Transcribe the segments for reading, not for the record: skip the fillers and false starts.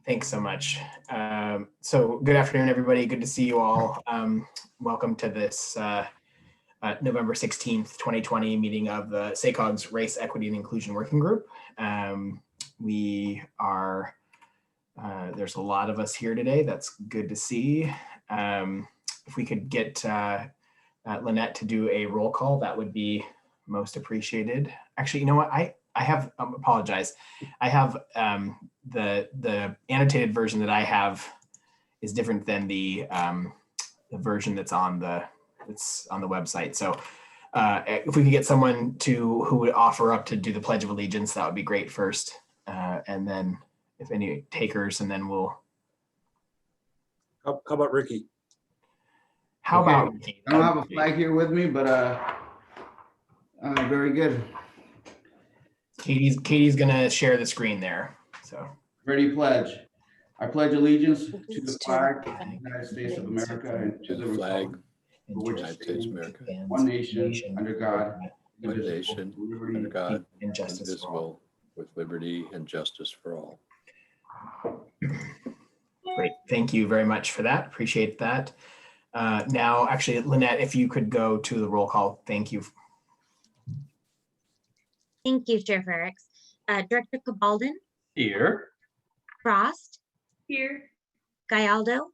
Thanks so much. So good afternoon, everybody. Good to see you all. Welcome to this November 16th, 2020 meeting of the SACOG's Race, Equity, and Inclusion Working Group. There's a lot of us here today. That's good to see. If we could get Lynette to do a roll call, that would be most appreciated. Actually, you know what? I apologize. I have the annotated version that I have is different than the version that's on the website. So if we could get someone who would offer up to do the Pledge of Allegiance, that would be great first. And then if any takers, and then we'll. How about Ricky? How about Ricky? I don't have a flag here with me, but very good. Katie's gonna share the screen there. So Ready, pledge. I pledge allegiance to the flag of the United States of America and to the flag in of the United States of America, one nation under God, one nation under God, and justice for all. indivisible, with liberty and justice for all. Great, thank you very much for that. Appreciate that. Now, actually, Lynette, if you could go to the roll call, thank you. Thank you, Chair Ferrix. Director Cabaldon, Here. Frost, Here. Gallardo,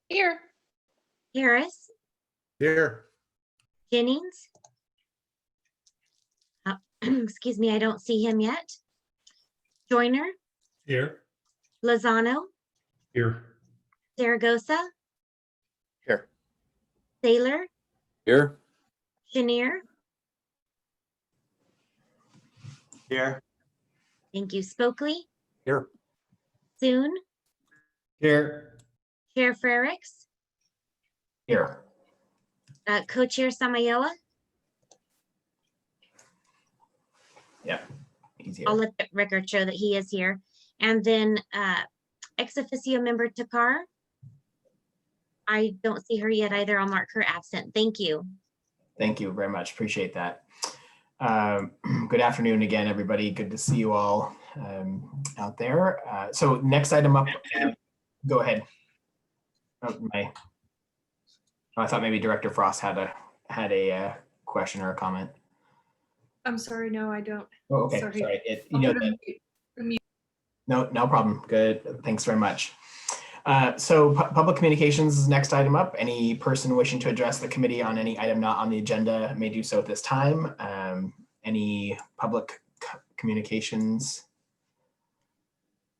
Here. Harris, Here. Jennings. Excuse me, I don't see him yet. Joyner, Here. Lozano, Here. Zaragoza, Here. Saylor, Here. Chenier. Here. Thank you, Spokely, Here. Soon, Here. Chair Ferrix, Here. Co-Chair Samayoa. Yeah, he's here. I'll let the record show that he is here. And then ex officio member Takar. I don't see her yet either. I'll mark her absent. Thank you. Thank you very much. Appreciate that. Good afternoon again, everybody. Good to see you all out there. So next item up, go ahead. Oh, I thought maybe Director Frost had a question or a comment. I'm sorry, no, I don't. Oh, okay, sorry. No problem. Good. Thanks very much. So public communications is next item up. Any person wishing to address the committee on any item not on the agenda may do so at this time. Any public communications?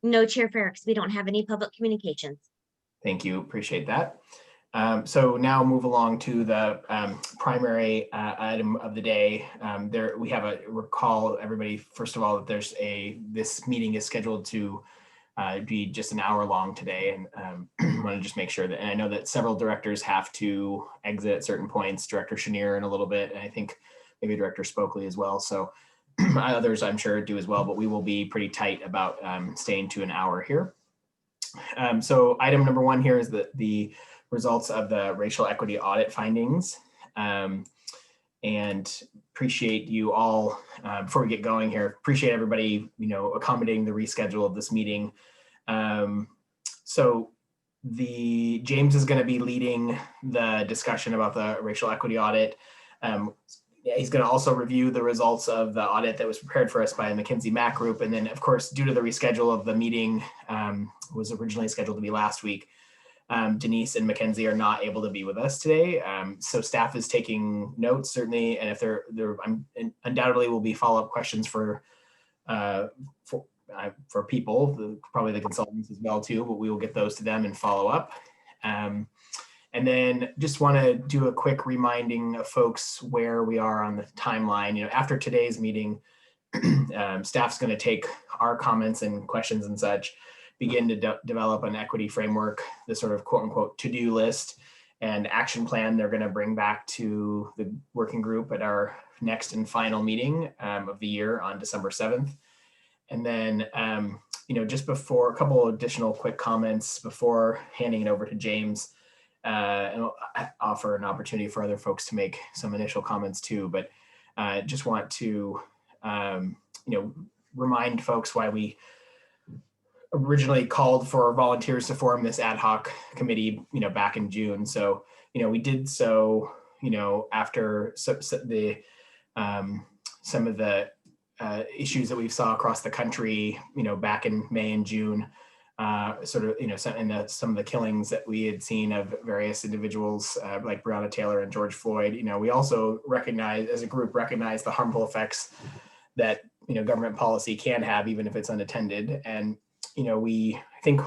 No, Chair Ferrix, we don't have any public communications. Thank you. Appreciate that. So now move along to the primary item of the day. We have a recall, everybody, first of all, that this meeting is scheduled to be just an hour long today, and want to just make sure that, and I know that several directors have to exit at certain points, Director Chenier in a little bit, and I think maybe Director Spokely as well. So others I'm sure do as well, but we will be pretty tight about staying to an hour here. So item number one here is the results of the racial equity audit findings. And appreciate you all, before we get going here, appreciate everybody, accommodating the reschedule of this meeting. So James is going to be leading the discussion about the racial equity audit. He's going to also review the results of the audit that was prepared for us by the McKinsey Mac Group. And then, of course, due to the reschedule of the meeting, was originally scheduled to be last week, Denise and Mackenzie are not able to be with us today. So staff is taking notes, certainly, and if there undoubtedly will be follow-up questions for people, probably the consultants as well too, but we will get those to them and follow up. And then just want to do a quick reminding of folks where we are on the timeline. After today's meeting, staff's going to take our comments and questions and such, begin to develop an equity framework, the sort of quote unquote to-do list and action plan they're going to bring back to the working group at our next and final meeting of the year on December 7th. And then, just before, a couple additional quick comments before handing it over to James, and I'll offer an opportunity for other folks to make some initial comments too, but just want to, remind folks why we originally called for volunteers to form this ad hoc committee, back in June. So, we did so, after some of the issues that we saw across the country, back in May and June, some of the killings that we had seen of various individuals like Breonna Taylor and George Floyd. We also recognize the harmful effects that government policy can have, even if it's unattended. And I think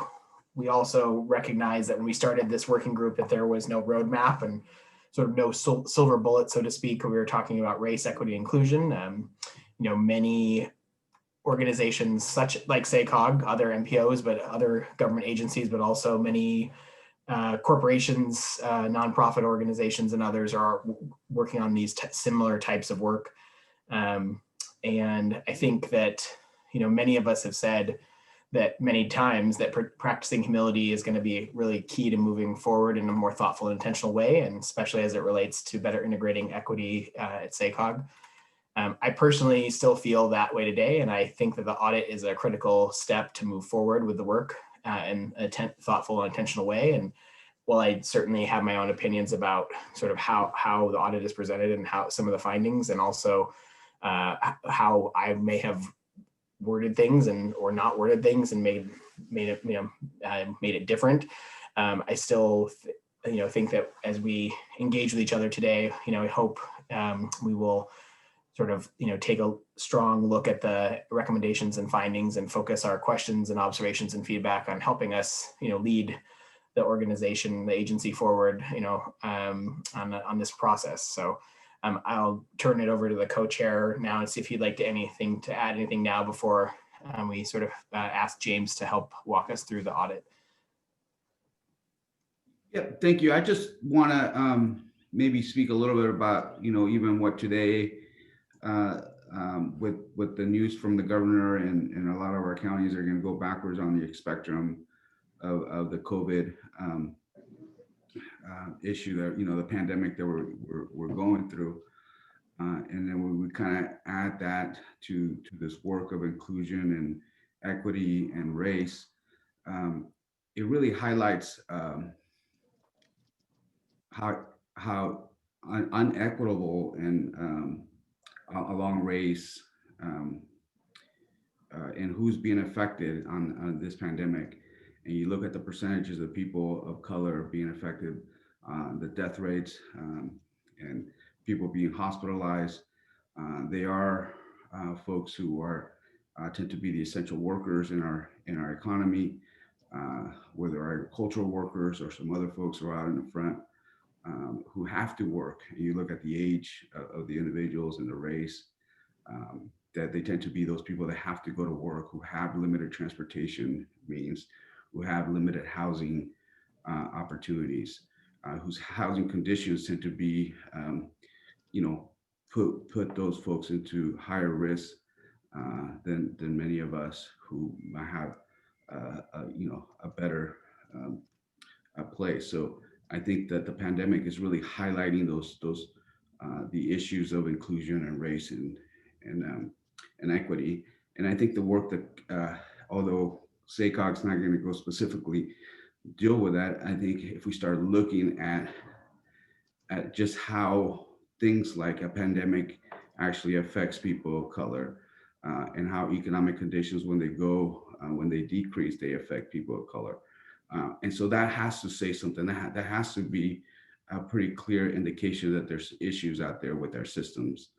we also recognize that when we started this working group, that there was no roadmap and sort of no silver bullet, so to speak. We were talking about race, equity, inclusion. Many organizations such like SACOG, other MPOs, but other government agencies, but also many corporations, nonprofit organizations, and others are working on these similar types of work. And I think that, many of us have said that many times that practicing humility is going to be really key to moving forward in a more thoughtful and intentional way, and especially as it relates to better integrating equity at SACOG. I personally still feel that way today, and I think that the audit is a critical step to move forward with the work in a thoughtful and intentional way. And while I certainly have my own opinions about sort of how the audit is presented and how some of the findings, and also how I may have worded things or not worded things and made it different, I still think that as we engage with each other today, I hope we will sort of, take a strong look at the recommendations and findings and focus our questions and observations and feedback on helping us, lead the organization, the agency forward, on this process. So I'll turn it over to the co-chair now and see if you'd like to add anything now before we sort of ask James to help walk us through the audit. Yeah, thank you. I just want to maybe speak a little bit about, even what today, with the news from the governor and a lot of our counties are going to go backwards on the spectrum of the COVID issue that, the pandemic that we're going through. And then we would kind of add that to this work of inclusion and equity and race. It really highlights how unequitable and along race and who's being affected on this pandemic. And you look at the percentages of people of color being affected, the death rates, and people being hospitalized. They are folks who are tend to be the essential workers in our economy, whether agricultural workers or some other folks who are out in the front who have to work. And you look at the age of the individuals and the race, that they tend to be those people that have to go to work, who have limited transportation means, who have limited housing opportunities, whose housing conditions tend to be, put those folks into higher risk than many of us who might have, a better place. So I think that the pandemic is really highlighting those the issues of inclusion and race and equity. And I think the work that, although SACOG's not going to go specifically deal with that, I think if we start looking at just how things like a pandemic actually affects people of color, and how economic conditions, when they decrease, they affect people of color. And so that has to say something. That has to be a pretty clear indication that there's issues out there with our systems,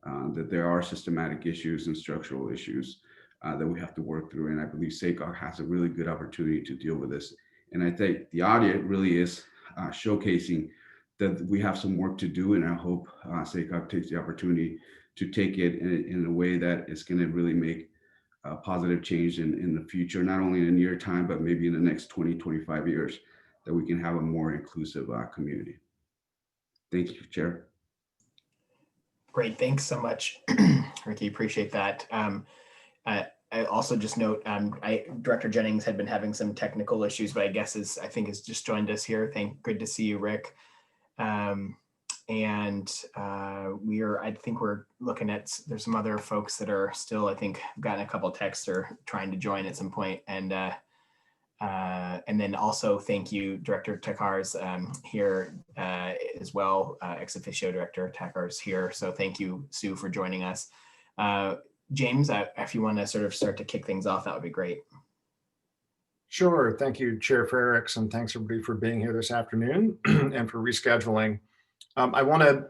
that there are systematic issues and structural issues that we have to work through. And I believe SACOG has a really good opportunity to deal with this. And I think the audit really is showcasing that we have some work to do. And I hope SACOG takes the opportunity to take it in a way that is going to really make a positive change in the future, not only in the near time, but maybe in the next 20, 25 years, that we can have a more inclusive community. Thank you, Chair. Great, thanks so much, Ricky, appreciate that. I also just note, Director Jennings had been having some technical issues, but I think has just joined us here. Good to see you, Rick. and I think we're looking at, there's some other folks that are still, I think, I've gotten a couple texts or trying to join at some point. And then also thank you, Director Takar's here as well. Ex officio Director Takar's here. So thank you, Sue, for joining us. James, if you want to sort of start to kick things off, that would be great. Sure. Thank you, Chair Ferrix, and thanks everybody for being here this afternoon and for rescheduling. I want to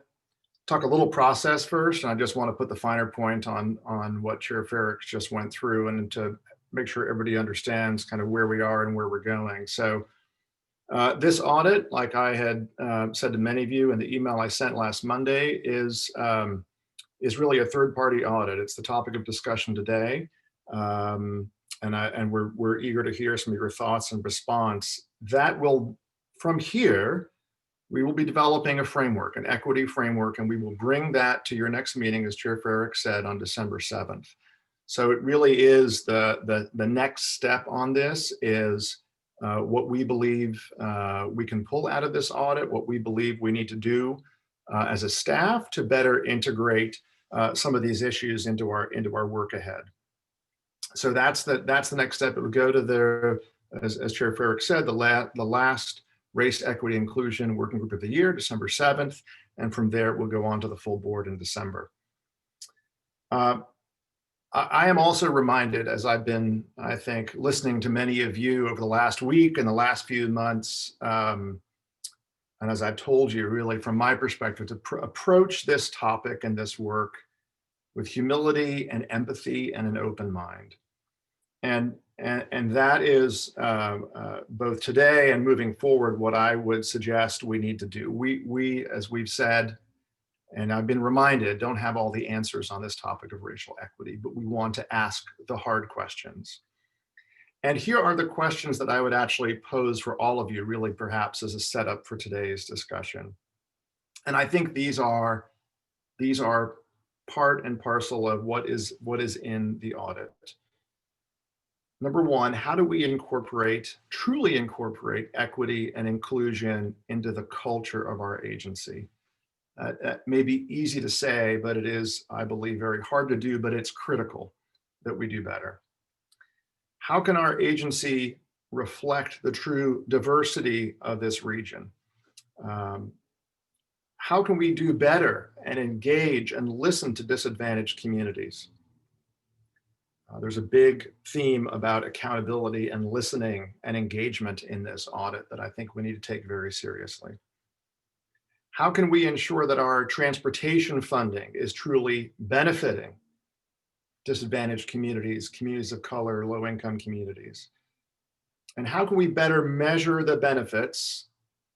talk a little process first, and I just want to put the finer point on what Chair Ferrix just went through, and to make sure everybody understands kind of where we are and where we're going. So this audit, like I had said to many of you in the email I sent last Monday, is really a third-party audit. It's the topic of discussion today. And we're eager to hear some of your thoughts and response. That will, from here, we will be developing a framework, an equity framework, and we will bring that to your next meeting, as Chair Ferrix said, on December 7th. So it really is the next step on this is what we believe we can pull out of this audit, what we believe we need to do as a staff to better integrate some of these issues into our work ahead. So that's the next step. It would go to as Chair Ferrix said, the last Race, Equity, Inclusion Working Group of the Year, December 7th, and from there we'll go on to the full board in December. I am also reminded, as I've been, I think, listening to many of you over the last week and the last few months, and as I've told you, really from my perspective, to approach this topic and this work with humility and empathy and an open mind. And that is both today and moving forward what I would suggest we need to do. We, as we've said, and I've been reminded, don't have all the answers on this topic of racial equity, but we want to ask the hard questions. And here are the questions that I would actually pose for all of you, really perhaps as a setup for today's discussion. And I think these are part and parcel of what is in the audit. Number one, how do we truly incorporate equity and inclusion into the culture of our agency? That may be easy to say, but it is, I believe, very hard to do, but it's critical that we do better. How can our agency reflect the true diversity of this region? How can we do better and engage and listen to disadvantaged communities? There's a big theme about accountability and listening and engagement in this audit that I think we need to take very seriously. How can we ensure that our transportation funding is truly benefiting disadvantaged communities, communities of color, low-income communities? And how can we better measure the benefits,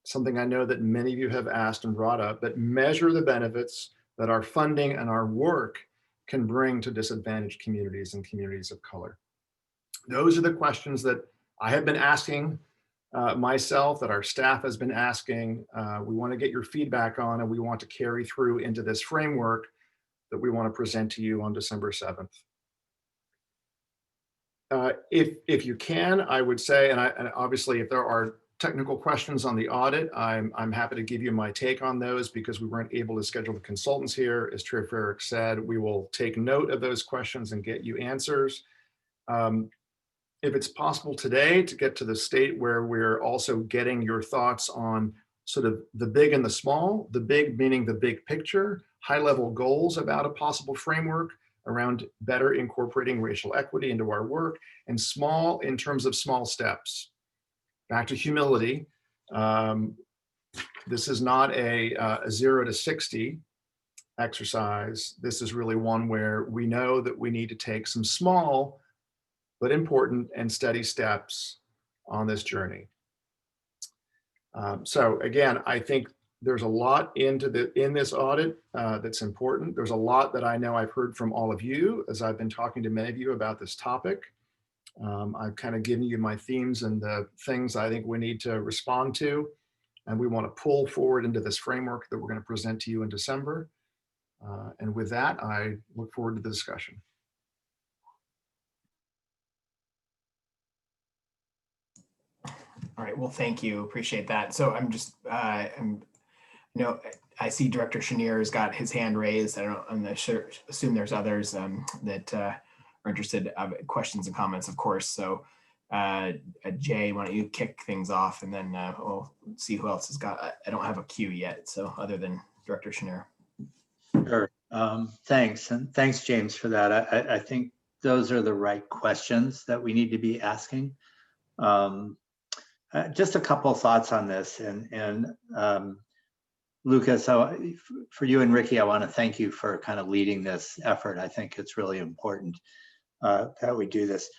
something I know that many of you have asked and brought up, but measure the benefits that our funding and our work can bring to disadvantaged communities and communities of color? Those are the questions that I have been asking myself, that our staff has been asking. We want to get your feedback on, and we want to carry through into this framework that we want to present to you on December 7th. If you can, I would say, and obviously if there are technical questions on the audit, I'm happy to give you my take on those, because we weren't able to schedule the consultants here. As Chair Ferrix said, we will take note of those questions and get you answers. If it's possible today to get to the state where we're also getting your thoughts on sort of the big and the small, the big meaning the big picture, high level goals about a possible framework around better incorporating racial equity into our work, and small in terms of small steps. Back to humility. This is not a 0 to 60 exercise. This is really one where we know that we need to take some small but important and steady steps on this journey. So again, I think there's a lot in this audit that's important. There's a lot that I know I've heard from all of you as I've been talking to many of you about this topic. I've kind of given you my themes and the things I think we need to respond to, and we want to pull forward into this framework that we're going to present to you in December. And with that, I look forward to the discussion. All right, well, thank you, appreciate that. So I'm just, You know, I see Director Chenier has got his hand raised. I don't, I'm not sure, assume there's others that are interested, questions and comments, of course. So Jay, why don't you kick things off, and then we'll see who else has got. I don't have a queue yet, so other than Director Chenier. Sure. Thanks. And thanks, James, for that. I think those are the right questions that we need to be asking. Just a couple of thoughts on this. And Lucas, for you and Ricky, I want to thank you for kind of leading this effort. I think it's really important that we do this.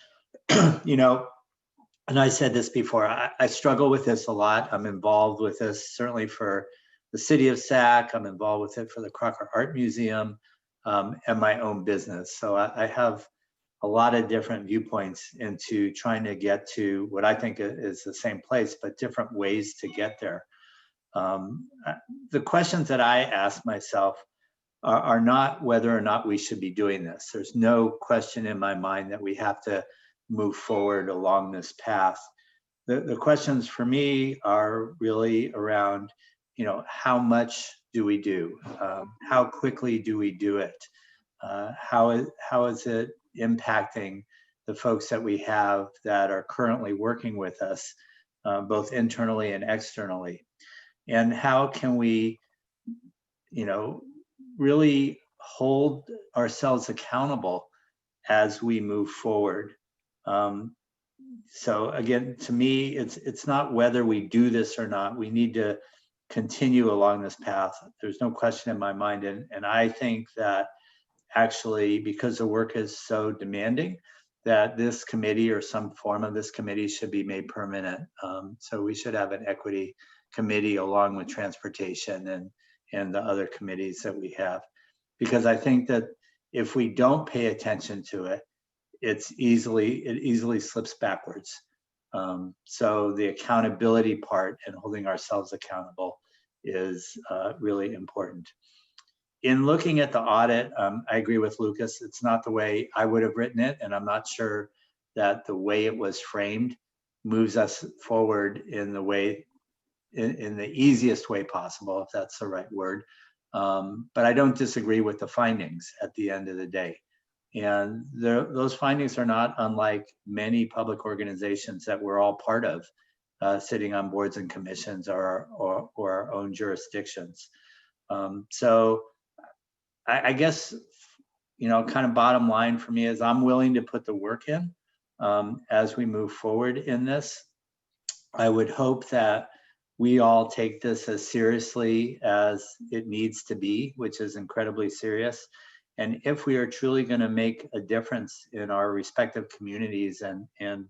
You know, and I said this before, I struggle with this a lot. I'm involved with this certainly for the city of Sac. I'm involved with it for the Crocker Art Museum and my own business. So I have a lot of different viewpoints into trying to get to what I think is the same place, but different ways to get there. The questions that I ask myself are not whether or not we should be doing this. There's no question in my mind that we have to move forward along this path. The questions for me are really around, you know, how much do we do? How quickly do we do it? How is it impacting the folks that we have that are currently working with us, both internally and externally? And how can we, you know, really hold ourselves accountable as we move forward? So again, to me, it's not whether we do this or not. We need to continue along this path. There's no question in my mind. And I think that actually, because the work is so demanding, that this committee or some form of this committee should be made permanent. So we should have an equity committee along with transportation and the other committees that we have. Because I think that if we don't pay attention to it, it easily slips backwards. So the accountability part and holding ourselves accountable is really important. In looking at the audit, I agree with Lucas. It's not the way I would have written it, and I'm not sure that the way it was framed moves us forward in the way, in the easiest way possible, if that's the right word. But I don't disagree with the findings at the end of the day. And those findings are not unlike many public organizations that we're all part of, sitting on boards and commissions or our own jurisdictions. So I guess, you know, kind of bottom line for me is I'm willing to put the work in as we move forward in this. I would hope that we all take this as seriously as it needs to be, which is incredibly serious. And if we are truly going to make a difference in our respective communities and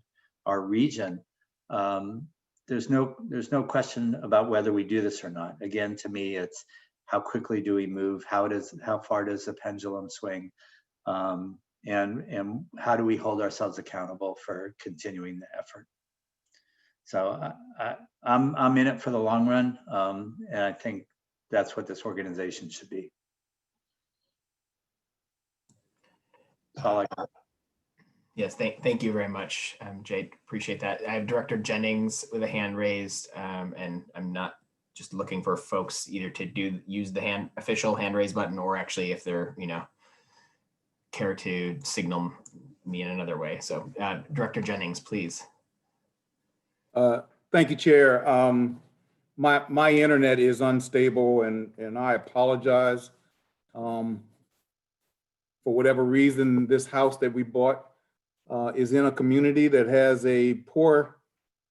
our region, there's no question about whether we do this or not. Again, to me, it's how quickly do we move? How far does the pendulum swing? And how do we hold ourselves accountable for continuing the effort? So I'm in it for the long run, and I think that's what this organization should be. That's all I got. Yes, thank you very much, Jade. Appreciate that. I have Director Jennings with a hand raised, and I'm not just looking for folks either to use the official hand raise button, or actually if they're, you know, care to signal me in another way. So Director Jennings, please. Thank you, Chair. My internet is unstable, and I apologize. For whatever reason, this house that we bought is in a community that has a poor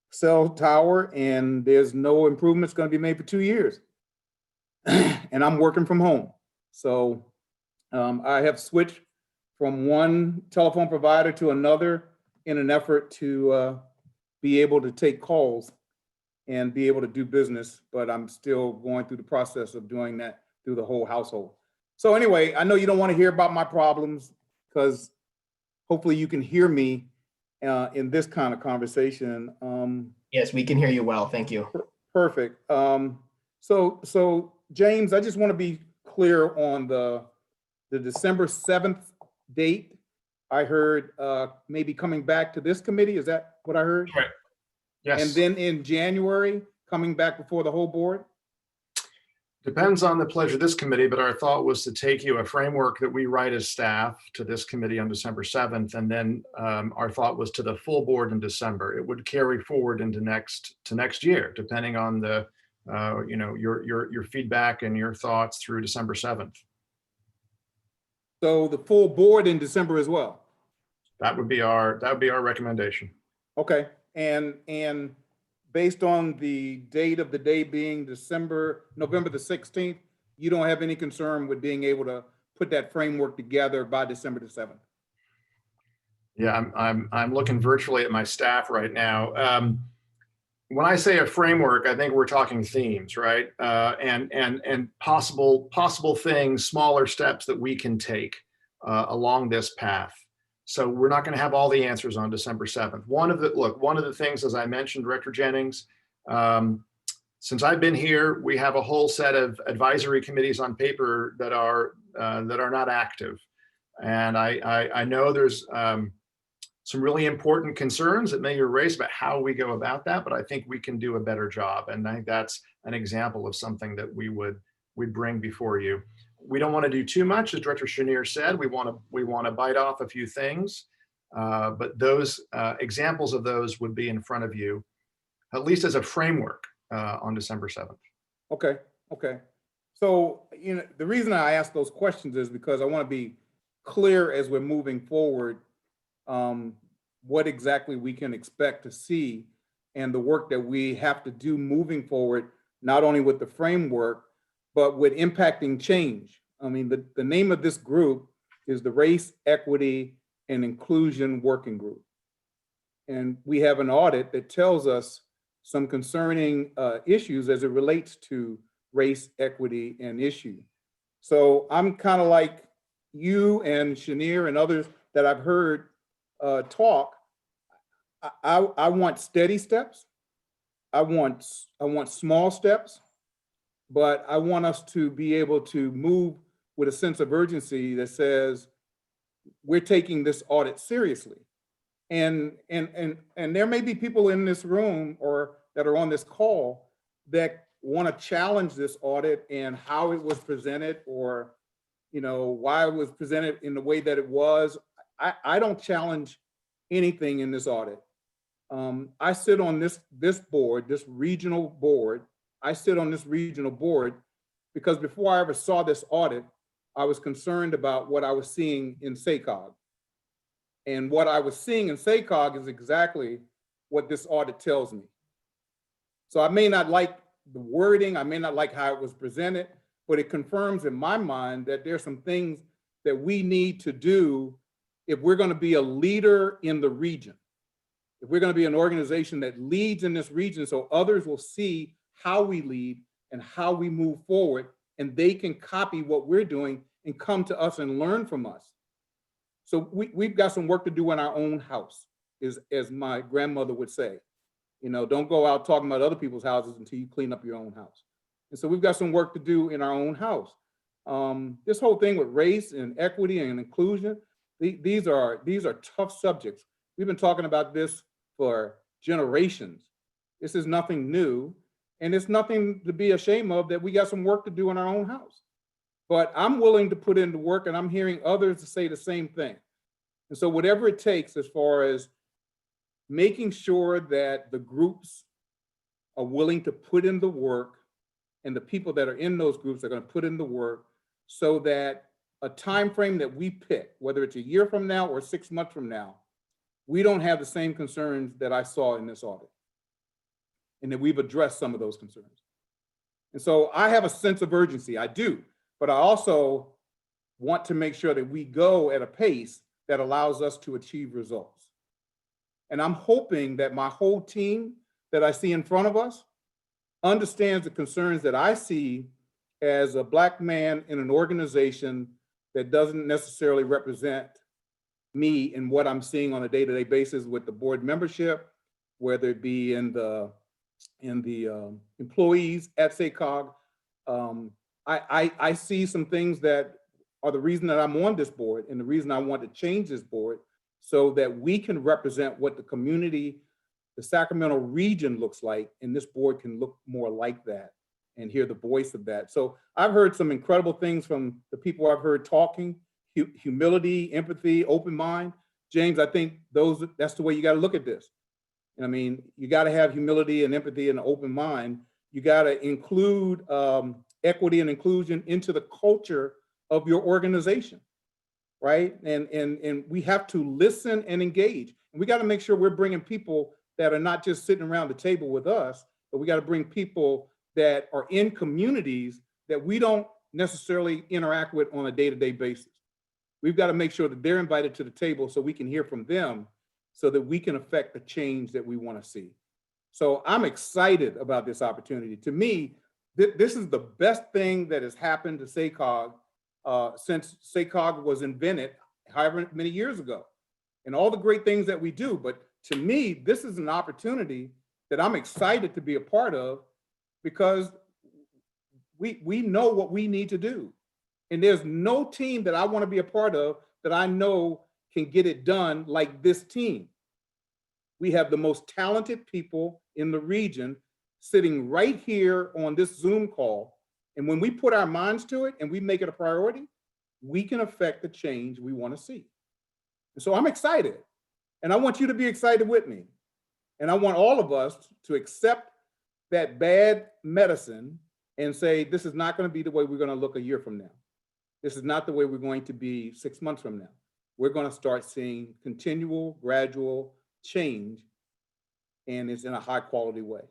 cell tower, and there's no improvements going to be made for 2 years. And I'm working from home. So I have switched from one telephone provider to another in an effort to be able to take calls and be able to do business, but I'm still going through the process of doing that through the whole household. So anyway, I know you don't want to hear about my problems, because hopefully you can hear me in this kind of conversation. Yes, we can hear you well. Thank you. Perfect. So James, I just want to be clear on the December 7th date. I heard maybe coming back to this committee. Is that what I heard? Right. Yes. And then in January, coming back before the whole board? Depends on the pleasure of this committee, but our thought was to take you a framework that we write as staff to this committee on December 7th. And then our thought was to the full board in December. It would carry forward into next year, depending on the, your feedback and your thoughts through December 7th. So the full board in December as well. That would be our recommendation. Okay, and based on the date of the day being November the 16th, you don't have any concern with being able to put that framework together by December the 7th? Yeah, I'm looking virtually at my staff right now. When I say a framework, I think we're talking themes, right? And possible things, smaller steps that we can take along this path. So we're not going to have all the answers on December 7th. One of the things, as I mentioned, Director Jennings, since I've been here, we have a whole set of advisory committees on paper that are not active. And I know there's some really important concerns that may be raised about how we go about that, but I think we can do a better job. And I think that's an example of something that we'd bring before you. We don't want to do too much, as Director Chenier said. We want to bite off a few things, but those examples of those would be in front of you, at least as a framework on December 7th. Okay. So, the reason I ask those questions is because I want to be clear as we're moving forward, what exactly we can expect to see and the work that we have to do moving forward, not only with the framework, but with impacting change. I mean, the name of this group is the Race, Equity, and Inclusion Working Group. And we have an audit that tells us some concerning issues as it relates to race, equity, and issue. So I'm kind of like you and Chenier and others that I've heard talk. I want steady steps. I want small steps. But I want us to be able to move with a sense of urgency that says we're taking this audit seriously. And there may be people in this room or that are on this call that want to challenge this audit and how it was presented, or why it was presented in the way that it was. I don't challenge anything in this audit. I sit on this board, this regional board. I sit on this regional board because before I ever saw this audit, I was concerned about what I was seeing in SACOG. And what I was seeing in SACOG is exactly what this audit tells me. So I may not like the wording, I may not like how it was presented, but it confirms in my mind that there's some things that we need to do if we're going to be a leader in the region. If we're going to be an organization that leads in this region, so others will see how we lead and how we move forward, and they can copy what we're doing and come to us and learn from us. So we've got some work to do in our own house, as my grandmother would say. Don't go out talking about other people's houses until you clean up your own house. And so we've got some work to do in our own house. This whole thing with race and equity and inclusion, these are tough subjects. We've been talking about this for generations. This is nothing new, and it's nothing to be ashamed of that we got some work to do in our own house. But I'm willing to put in the work, and I'm hearing others to say the same thing. And so whatever it takes as far as making sure that the groups are willing to put in the work, and the people that are in those groups are going to put in the work, so that a time frame that we pick, whether it's a year from now or 6 months from now, we don't have the same concerns that I saw in this audit, and that we've addressed some of those concerns. And so I have a sense of urgency, I do, but I also want to make sure that we go at a pace that allows us to achieve results. And I'm hoping that my whole team that I see in front of us understands the concerns that I see as a Black man in an organization that doesn't necessarily represent me and what I'm seeing on a day-to-day basis with the board membership, whether it be in the employees at SACOG. I see some things that are the reason that I'm on this board and the reason I want to change this board, so that we can represent what the community, the Sacramento region looks like, and this board can look more like that. and hear the voice of that. So I've heard some incredible things from the people I've heard talking, humility, empathy, open mind. James, I think that's the way you got to look at this. I mean, you got to have humility and empathy and an open mind. You got to include equity and inclusion into the culture of your organization, right? And we have to listen and engage. And we got to make sure we're bringing people that are not just sitting around the table with us, but we got to bring people that are in communities that we don't necessarily interact with on a day-to-day basis. We've got to make sure that they're invited to the table so we can hear from them so that we can affect the change that we want to see. So I'm excited about this opportunity. To me, this is the best thing that has happened to SACOG since SACOG was invented however many years ago, and all the great things that we do. But to me, this is an opportunity that I'm excited to be a part of, because we know what we need to do. And there's no team that I want to be a part of that I know can get it done like this team. We have the most talented people in the region sitting right here on this Zoom call. And when we put our minds to it and we make it a priority, we can affect the change we want to see. And so I'm excited. And I want you to be excited with me. And I want all of us to accept that bad medicine and say, this is not going to be the way we're going to look a year from now. This is not the way we're going to be 6 months from now. We're going to start seeing continual, gradual change, and it's in a high quality way.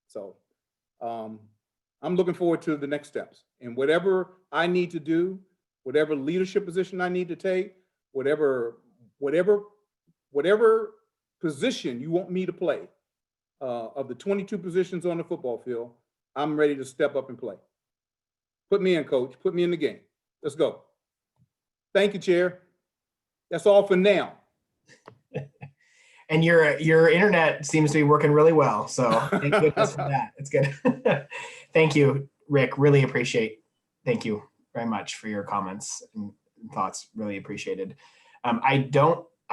So I'm looking forward to the next steps, and whatever I need to do, whatever leadership position I need to take, whatever position you want me to play, of the 22 positions on the football field, I'm ready to step up and play. Put me in, coach, put me in the game. Let's go. Thank you, Chair. That's all for now. And your internet seems to be working really well. So thank goodness for that. It's good. Thank you, Rick. Really appreciate. Thank you very much for your comments and thoughts. Really appreciated. I'm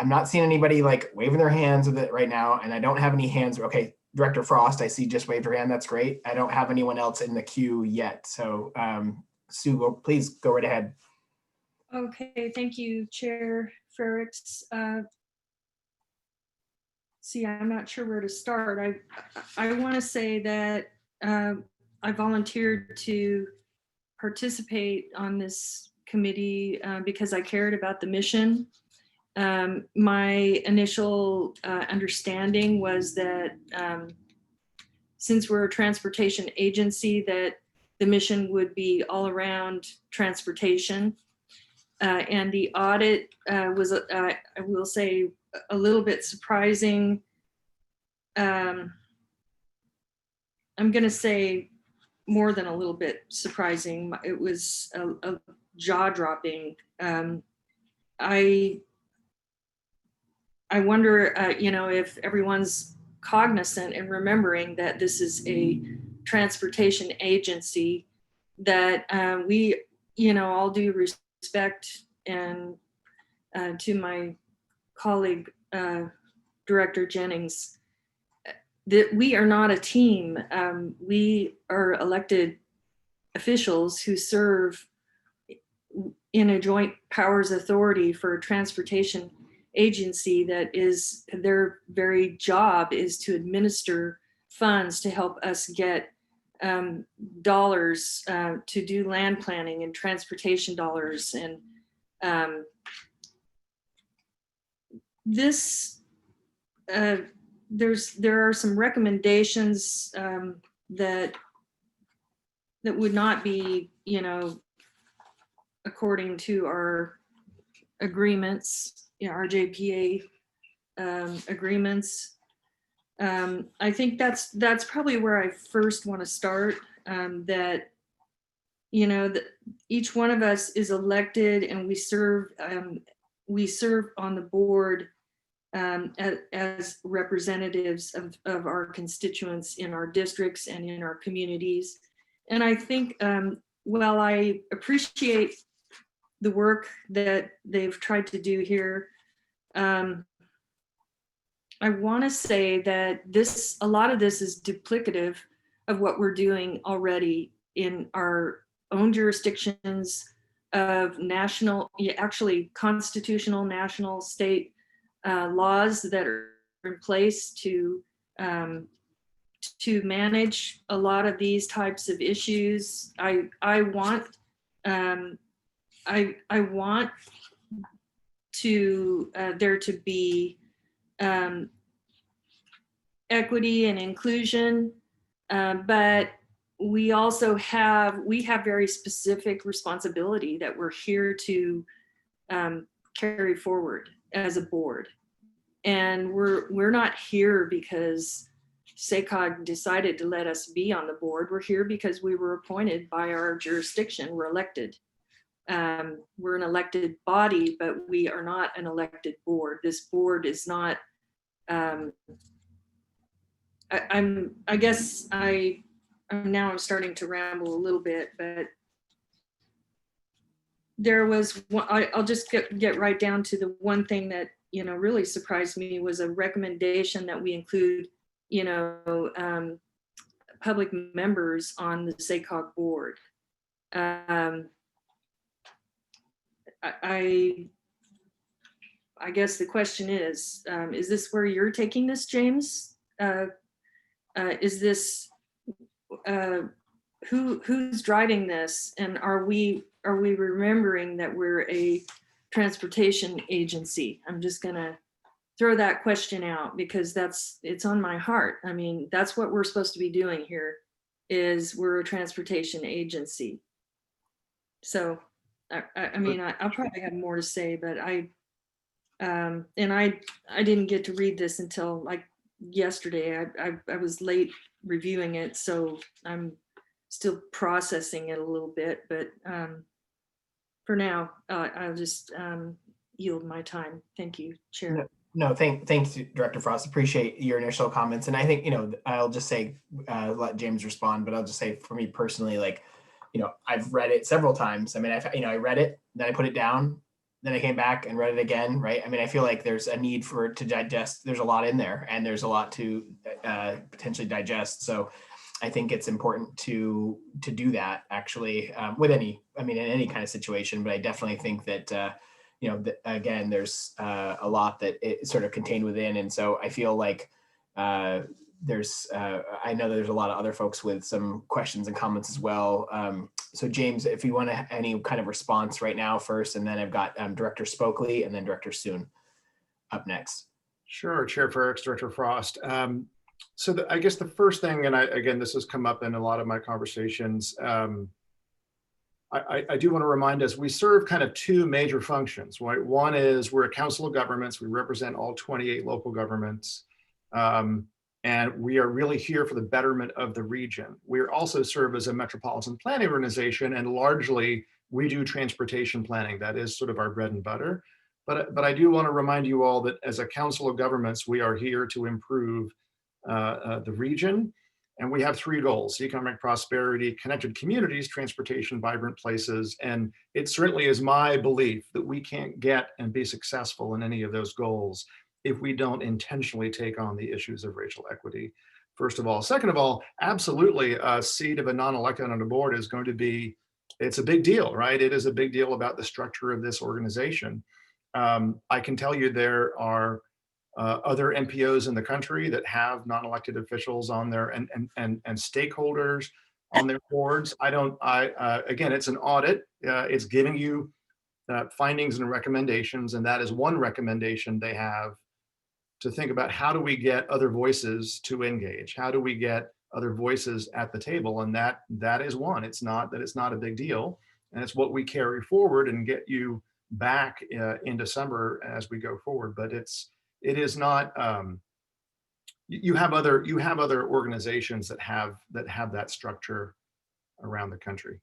not seeing anybody like waving their hands with it right now, and I don't have any hands. Okay, Director Frost, I see just waved her hand. That's great. I don't have anyone else in the queue yet. So Sue, please go right ahead. Okay, thank you, Chair Frericks. See, I'm not sure where to start. I want to say that I volunteered to participate on this committee because I cared about the mission. My initial understanding was that since we're a transportation agency, that the mission would be all around transportation. And the audit was, I will say, a little bit surprising. I'm going to say more than a little bit surprising. It was a jaw-dropping. I wonder, if everyone's cognizant and remembering that this is a transportation agency, that we, all due respect and to my colleague, Director Jennings, that we are not a team. We are elected officials who serve in a joint powers authority for a transportation agency that is, their very job is to administer funds to help us get dollars to do land planning and transportation dollars. And there are some recommendations that would not be, according to our agreements, our JPA agreements. I think that's probably where I first want to start. That each one of us is elected, and we serve on the board as representatives of our constituents in our districts and in our communities. And I think, while I appreciate the work that they've tried to do here, I want to say that a lot of this is duplicative of what we're doing already in our own jurisdictions of national, actually constitutional, national, state laws that are in place to manage a lot of these types of issues. I want to there to be equity and inclusion, but we also have very specific responsibility that we're here to carry forward as a board. And we're not here because SACOG decided to let us be on the board. We're here because we were appointed by our jurisdiction. We're elected. We're an elected body, but we are not an elected board. This board is not, I'm starting to ramble a little bit, but there was one, I'll just get right down to the one thing that, really surprised me was a recommendation that we include, public members on the SACOG board. I guess the question is this where you're taking this, James? Is this, who's driving this? And are we remembering that we're a transportation agency? I'm just gonna throw that question out because it's on my heart. I mean, that's what we're supposed to be doing here, is we're a transportation agency. So, I'll probably have more to say, but I didn't get to read this until like yesterday. I was late reviewing it, so I'm still processing it a little bit, but for now, I'll just yield my time. Thank you, Chair. No, thanks, Director Frost. Appreciate your initial comments. And I think, I'll just say, let James respond, but I'll just say for me personally, like, I've read it several times. I mean, I read it, then I put it down, then I came back and read it again, right? I mean, I feel like there's a need for it to digest. There's a lot in there and there's a lot to potentially digest. So I think it's important to do that actually with in any kind of situation, but I definitely think that, again, there's a lot that it's sort of contained within. And so I feel like I know that there's a lot of other folks with some questions and comments as well. So James, if you want any kind of response right now first, and then I've got Director Spokley and then Director Soon up next. Sure, Chair Ferricks, Director Frost. So I guess the first thing, and again, this has come up in a lot of my conversations, I do want to remind us, we serve kind of two major functions, right? One is we're a council of governments. We represent all 28 local governments. And we are really here for the betterment of the region. We also serve as a metropolitan planning organization, and largely we do transportation planning. That is sort of our bread and butter. But I do want to remind you all that as a council of governments, we are here to improve the region. And we have three goals: economic prosperity, connected communities, transportation, vibrant places. And it certainly is my belief that we can't get and be successful in any of those goals if we don't intentionally take on the issues of racial equity, first of all. Second of all, absolutely, a seat of a non-elected on the board is going to be, it's a big deal, right? It is a big deal about the structure of this organization. I can tell you there are other NPOs in the country that have non-elected officials on there and stakeholders on their boards. Again, it's an audit. It's giving you findings and recommendations, and that is one recommendation they have, to think about how do we get other voices to engage? How do we get other voices at the table? And that is one. It's not a big deal, and it's what we carry forward and get you back in December as we go forward. But it is not. You have other organizations that have that structure around the country.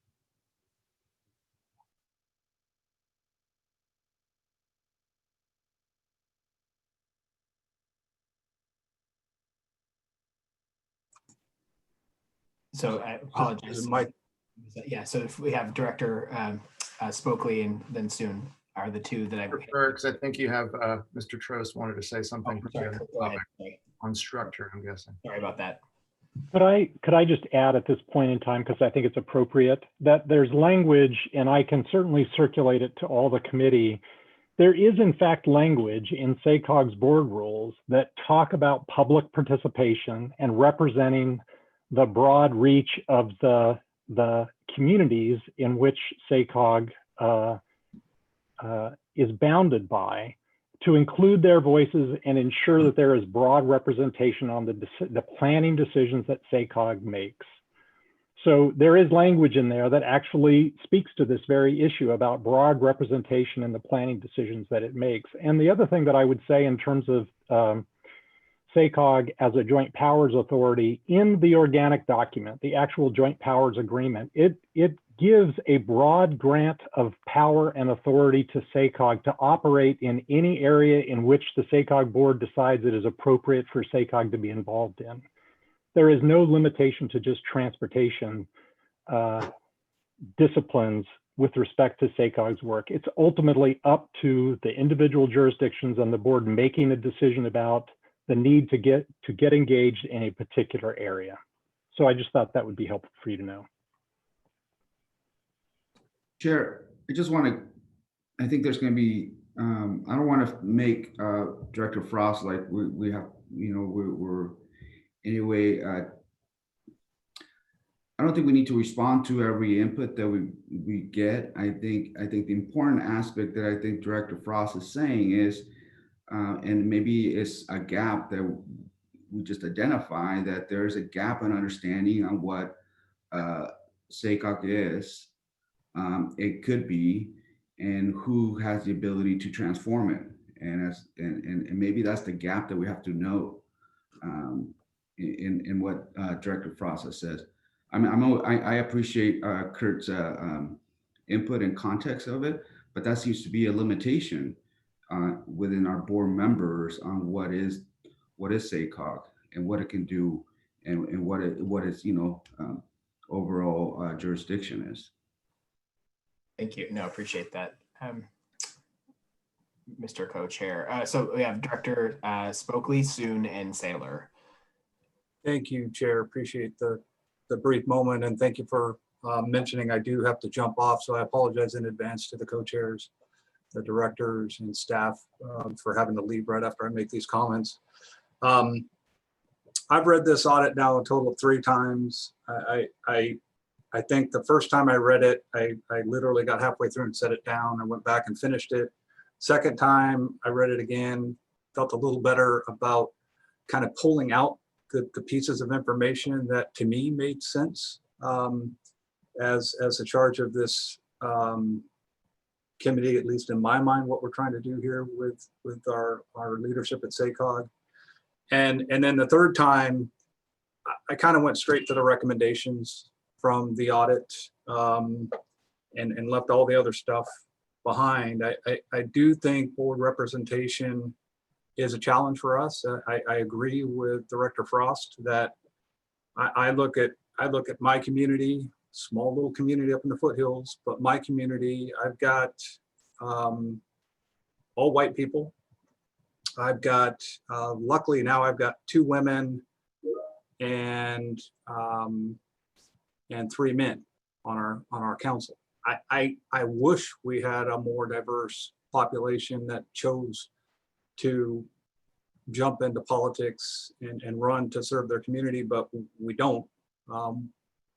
So I apologize. Yeah, so if we have Director Spokley and then Soon are the two that Because I think you have Mr. Trost wanted to say something on structure, I'm guessing. Sorry about that. Could I just add at this point in time, because I think it's appropriate, that there's language, and I can certainly circulate it to all the committee. There is in fact language in SACOG's board rules that talk about public participation and representing the broad reach of the communities in which SACOG is bounded by, to include their voices and ensure that there is broad representation on the planning decisions that SACOG makes. So there is language in there that actually speaks to this very issue about broad representation in the planning decisions that it makes. And the other thing that I would say in terms of SACOG as a joint powers authority, in the organic document, the actual joint powers agreement, it gives a broad grant of power and authority to SACOG to operate in any area in which the SACOG board decides it is appropriate for SACOG to be involved in. There is no limitation to just transportation disciplines with respect to SACOG's work. It's ultimately up to the individual jurisdictions and the board making a decision about the need to get engaged in a particular area. So I just thought that would be helpful for you to know. Chair, I think there's going to be, I don't want to make Director Frost like we have, we're anyway, I don't think we need to respond to every input that we get. I think the important aspect that I think Director Frost is saying is, and maybe it's a gap that we just identify, that there's a gap in understanding on what SACOG is, it could be, and who has the ability to transform it. And maybe that's the gap that we have to note in what Director Frost says. I appreciate Kurt's input and context of it, but that seems to be a limitation within our board members on what is SACOG and what it can do, and what its overall jurisdiction is. Thank you. No, appreciate that, Mr. Co-Chair. So we have Director Spokley, Soon, and Saylor. Thank you, Chair. Appreciate the brief moment, and thank you for mentioning I do have to jump off, so I apologize in advance to the co-chairs, the directors, and staff for having to leave right after I make these comments. I've read this audit now a total of 3 times. I think the first time I read it, I literally got halfway through and set it down. I went back and finished it. Second time I read it again, felt a little better about kind of pulling out the pieces of information that to me made sense as a charge of this committee, at least in my mind, what we're trying to do here with our leadership at SACOG. And then the third time, I kind of went straight to the recommendations from the audit and left all the other stuff behind. I do think board representation is a challenge for us. I agree with Director Frost that I look at my community, small little community up in the foothills, but my community, I've got all white people. I've got, luckily now I've got 2 women and 3 men on our council. I wish we had a more diverse population that chose to jump into politics and run to serve their community, but we don't.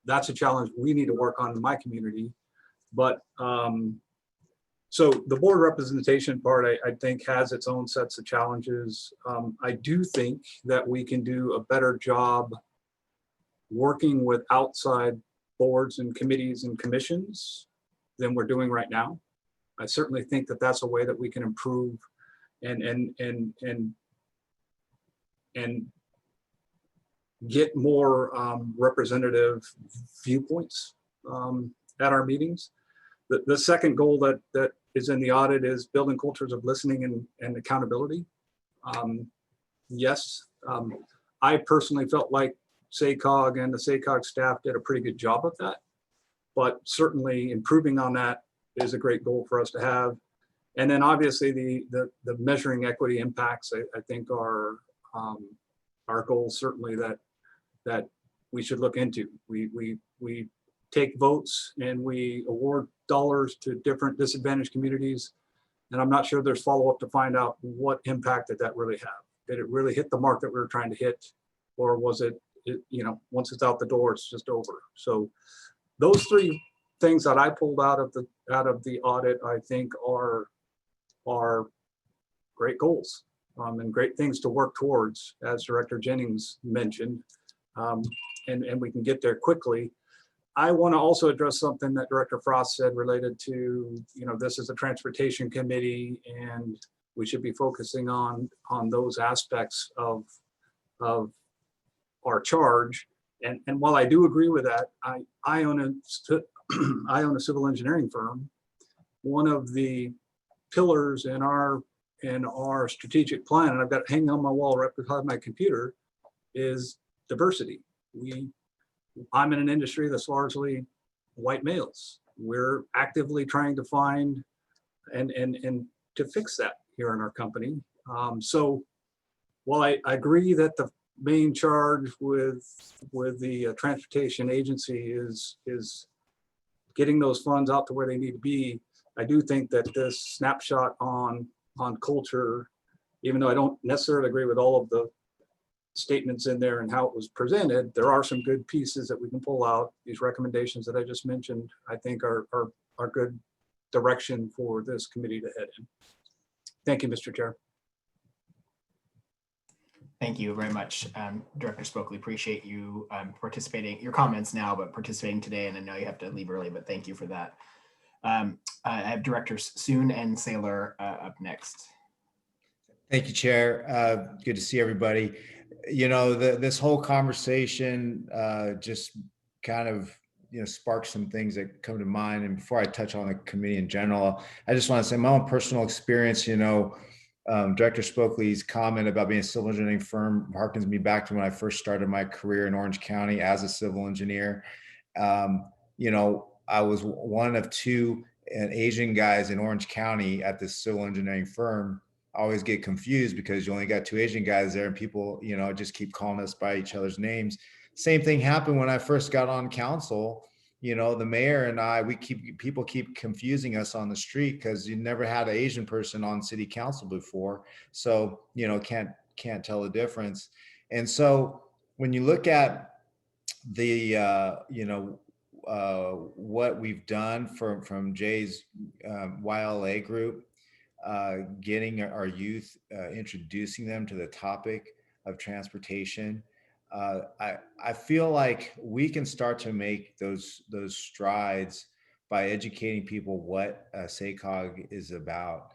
That's a challenge we need to work on in my community. But so the board representation part, I think, has its own sets of challenges. I do think that we can do a better job working with outside boards and committees and commissions than we're doing right now. I certainly think that that's a way that we can improve and get more representative viewpoints at our meetings. The second goal that is in the audit is building cultures of listening and accountability. Yes, I personally felt like SACOG and the SACOG staff did a pretty good job of that, but certainly improving on that is a great goal for us to have. And then obviously the measuring equity impacts, I think are goals certainly that we should look into. We take votes and we award dollars to different disadvantaged communities. And I'm not sure there's follow-up to find out what impact that really have. Did it really hit the mark that we were trying to hit? Or was it, once it's out the door, it's just over. So those three things that I pulled out of the audit, I think are great goals and great things to work towards, as Director Jennings mentioned, and we can get there quickly. I want to also address something that Director Frost said related to, this is a transportation committee and we should be focusing on those aspects of our charge. And while I do agree with that, I own a civil engineering firm. One of the pillars in our strategic plan, and I've got it hanging on my wall right behind my computer, is diversity. I'm in an industry that's largely white males. We're actively trying to find and to fix that here in our company. So while I agree that the main charge with the transportation agency is getting those funds out to where they need to be, I do think that this snapshot on culture, even though I don't necessarily agree with all of the statements in there and how it was presented, there are some good pieces that we can pull out. These recommendations that I just mentioned, I think are good direction for this committee to head in. Thank you, Mr. Chair. Thank you very much, Director Spokley. Appreciate you participating, your comments now, but participating today. And I know you have to leave early, but thank you for that. I have Directors Soon and Saylor up next. Thank you, Chair. Good to see everybody. This whole conversation just kind of sparks some things that come to mind. And before I touch on the committee in general, I just want to say my own personal experience. Director Spokley's comment about being a civil engineering firm harkens me back to when I first started my career in Orange County as a civil engineer. I was one of two Asian guys in Orange County at this civil engineering firm. I always get confused because you only got two Asian guys there and people, just keep calling us by each other's names. Same thing happened when I first got on council. The mayor and I, people keep confusing us on the street because you never had an Asian person on city council before. So, can't tell the difference. And so when you look at the, what we've done from Jay's YLA group, getting our youth, introducing them to the topic of transportation, I feel like we can start to make those strides by educating people what SACOG is about.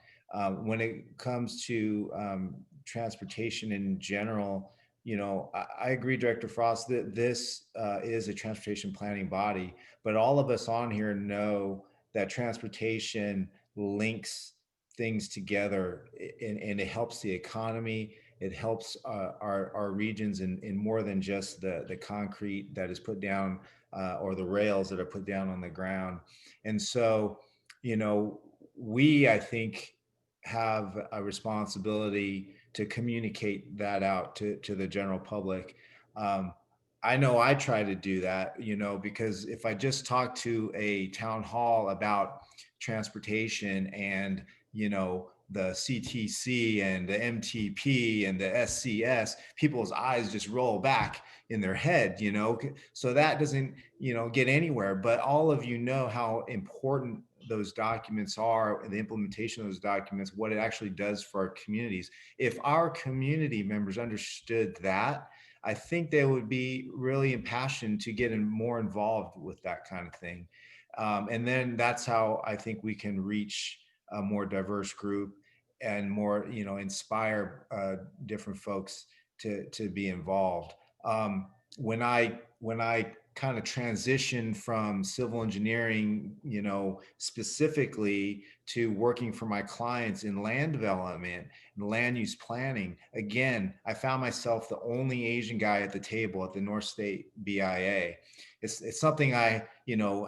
When it comes to transportation in general, I agree, Director Frost, that this is a transportation planning body, but all of us on here know that transportation links things together and it helps the economy. It helps our regions in more than just the concrete that is put down or the rails that are put down on the ground. And so, we, I think, have a responsibility to communicate that out to the general public. I know I try to do that, because if I just talk to a town hall about transportation and, the CTC and the MTP and the SCS, people's eyes just roll back in their head, so that doesn't, get anywhere. But all of how important those documents are and the implementation of those documents, what it actually does for our communities. If our community members understood that, I think they would be really impassioned to get more involved with that kind of thing. And then that's how I think we can reach a more diverse group and more, inspire different folks to be involved. When I kind of transitioned from civil engineering, specifically to working for my clients in land development and land use planning, again, I found myself the only Asian guy at the table at the North State BIA. It's something I,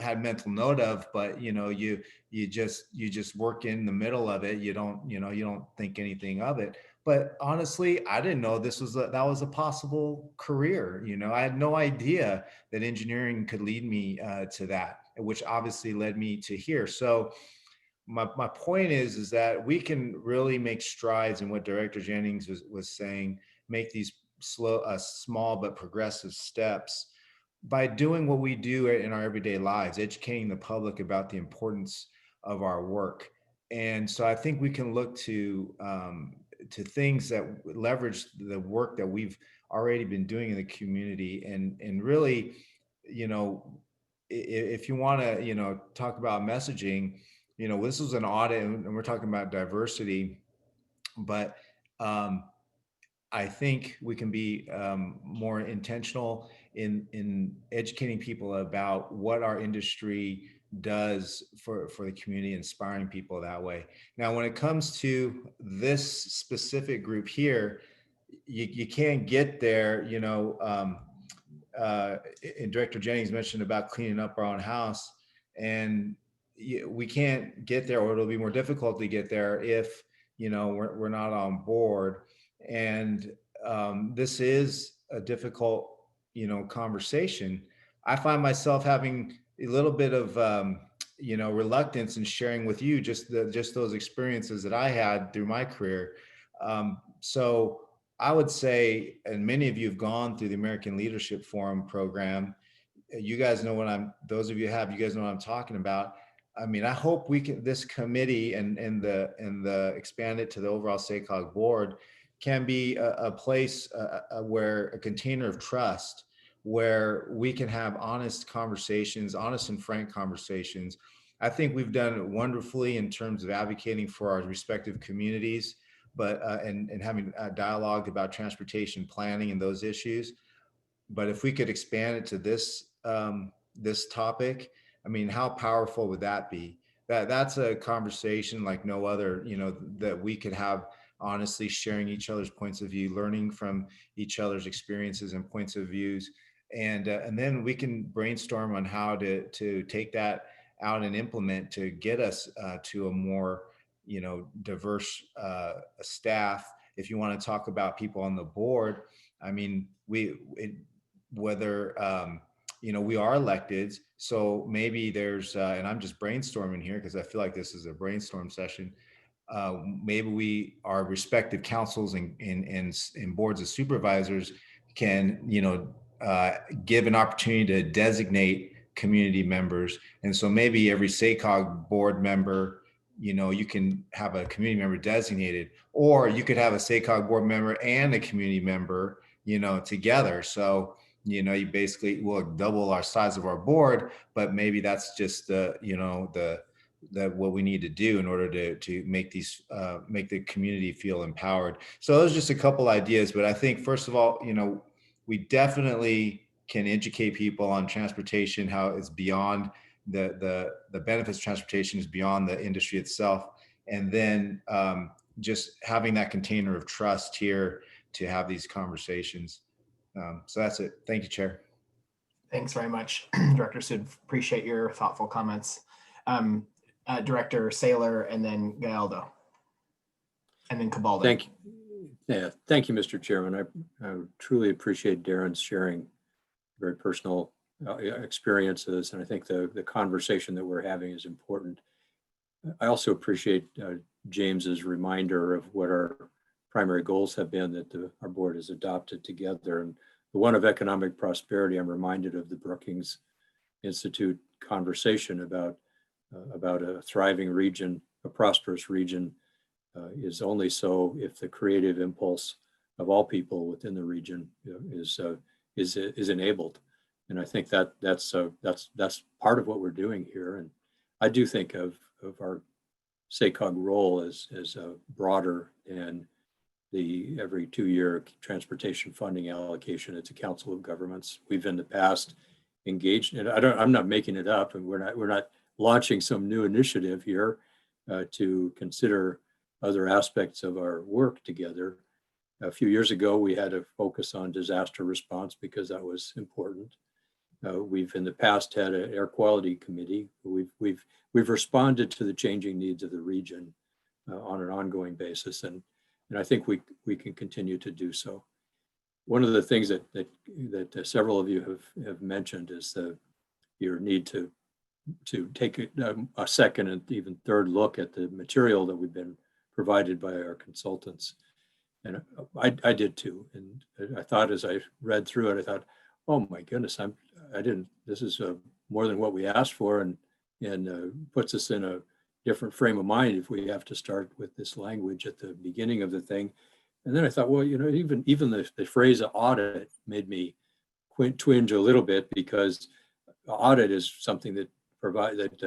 had mental note of, but, you just work in the middle of it. You don't think anything of it. But honestly, I didn't know that was a possible career. You know, I had no idea that engineering could lead me to that, which obviously led me to here. So my point is that we can really make strides in what Director Jennings was saying, make these small but progressive steps by doing what we do in our everyday lives, educating the public about the importance of our work. And so I think we can look to things that leverage the work that we've already been doing in the community, and really, you know, if you want to, you know, talk about messaging, you know, this was an audit and we're talking about diversity, but I think we can be more intentional in educating people about what our industry does for the community, inspiring people that way. Now, when it comes to this specific group here, you can't get there, you know, and Director Jennings mentioned about cleaning up our own house, and we can't get there, or it'll be more difficult to get there if, you know, we're not on board. And this is a difficult, you know, conversation. I find myself having a little bit of you know, reluctance in sharing with you just those experiences that I had through my career. So I would say, and many of you have gone through the American Leadership Forum program. You guys know what those of you you guys know what I'm talking about. I mean, I hope this committee and the expand it to the overall SACOG board can be a place where a container of trust, where we can have honest conversations, honest and frank conversations. I think we've done wonderfully in terms of advocating for our respective communities, but and having a dialogue about transportation planning and those issues. But if we could expand it to this this topic, I mean, how powerful would that be? That's a conversation like no other, you know, that we could have, honestly, sharing each other's points of view, learning from each other's experiences and points of views, and then we can brainstorm on how to take that out and implement to get us to a more, you know, diverse staff. If you want to talk about people on the board, I mean, whether you know, we are elected, so maybe there's and I'm just brainstorming here because I feel like this is a brainstorm session. Maybe our respective councils and boards of supervisors can, you know, give an opportunity to designate community members. And so maybe every SACOG board member, you know, you can have a community member designated, or you could have a SACOG board member and a community member, you know, together. So, you know, you basically will double our size of our board, but maybe that's just the, you know, what we need to do in order to make these make the community feel empowered. So those are just a couple ideas, but I think first of all, you know, we definitely can educate people on transportation, how it's beyond the benefits of transportation is beyond the industry itself, and then just having that container of trust here to have these conversations. So that's it. Thank you, Chair. Thanks very much, Director Sud. Appreciate your thoughtful comments. Director Saylor, and then Galdo, and then Cabaldo. Thank you. Yeah, thank you, Mr. Chairman. I truly appreciate Darren's sharing very personal experiences, and I think the conversation that we're having is important. I also appreciate James's reminder of what our primary goals have been that our board has adopted together. And the one of economic prosperity, I'm reminded of the Brookings Institute conversation about a thriving region, a prosperous region is only so if the creative impulse of all people within the region is enabled. And I think that's part of what we're doing here. And I do think of our SACOG role as broader than the every 2-year transportation funding allocation at the Council of Governments. We've in the past engaged, and I'm not making it up, and we're not launching some new initiative here to consider other aspects of our work together. A few years ago, we had a focus on disaster response because that was important. We've in the past had an air quality committee. We've responded to the changing needs of the region on an ongoing basis. And And I think we can continue to do so. One of the things that several of you have mentioned is your need to take a second and even third look at the material that we've been provided by our consultants. And I did too. And I thought, as I read through it, I thought, oh my goodness, this is more than what we asked for, and puts us in a different frame of mind if we have to start with this language at the beginning of the thing. And then I thought, well, even the phrase audit made me twinge a little bit, because audit is something that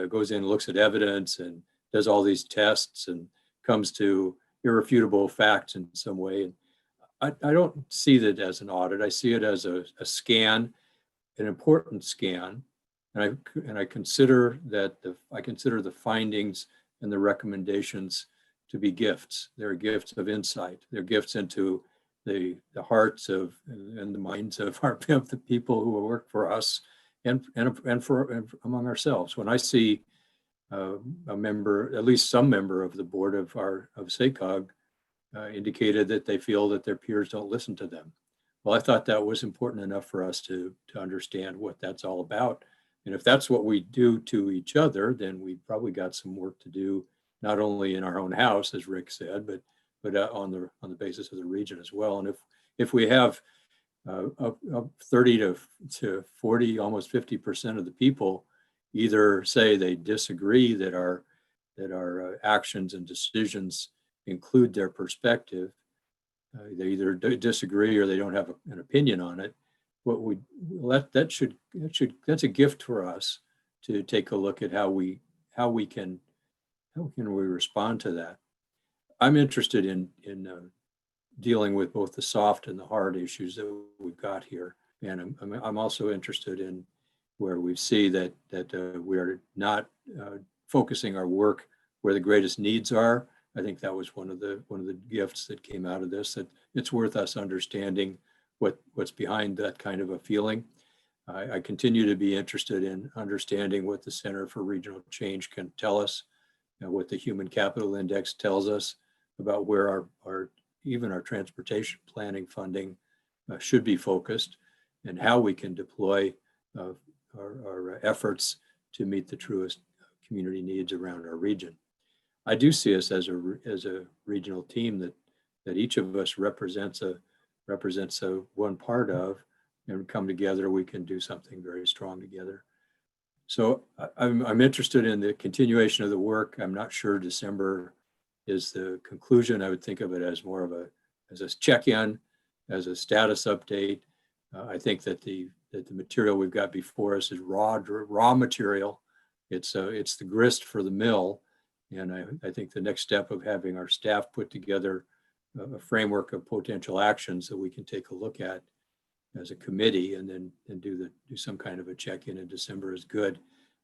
goes in, looks at evidence and does all these tests and comes to irrefutable facts in some way. And I don't see that as an audit. I see it as a scan, an important scan. And I consider the findings and the recommendations to be gifts. They're gifts of insight. They're gifts into the hearts of and the minds of the people who work for us and among ourselves. When I see a member, at least some member of the board of SACOG, indicated that they feel that their peers don't listen to them. Well, I thought that was important enough for us to understand what that's all about. And if that's what we do to each other, then we probably got some work to do, not only in our own house, as Rick said, but on the basis of the region as well. And if we have 30 to 40, almost 50% of the people either say they disagree that our actions and decisions include their perspective, they either disagree or they don't have an opinion on it. That's a gift for us to take a look at how we can respond to that. I'm interested in dealing with both the soft and the hard issues that we've got here, and I'm also interested in where we see that we are not focusing our work where the greatest needs are. I think that was one of the gifts that came out of this, that it's worth us understanding what's behind that kind of a feeling. I continue to be interested in understanding what the Center for Regional Change can tell us, what the Human Capital Index tells us about where even our transportation planning funding should be focused, and how we can deploy our efforts to meet the truest community needs around our region. I do see us as a regional team that each of us represents one part of, and come together, we can do something very strong together. So I'm interested in the continuation of the work. I'm not sure December is the conclusion. I would think of it as more as a check-in, as a status update. I think that the material we've got before us is raw material. It's the grist for the mill. And I think the next step of having our staff put together a framework of potential actions that we can take a look at as a committee, and then do some kind of a check-in December is good.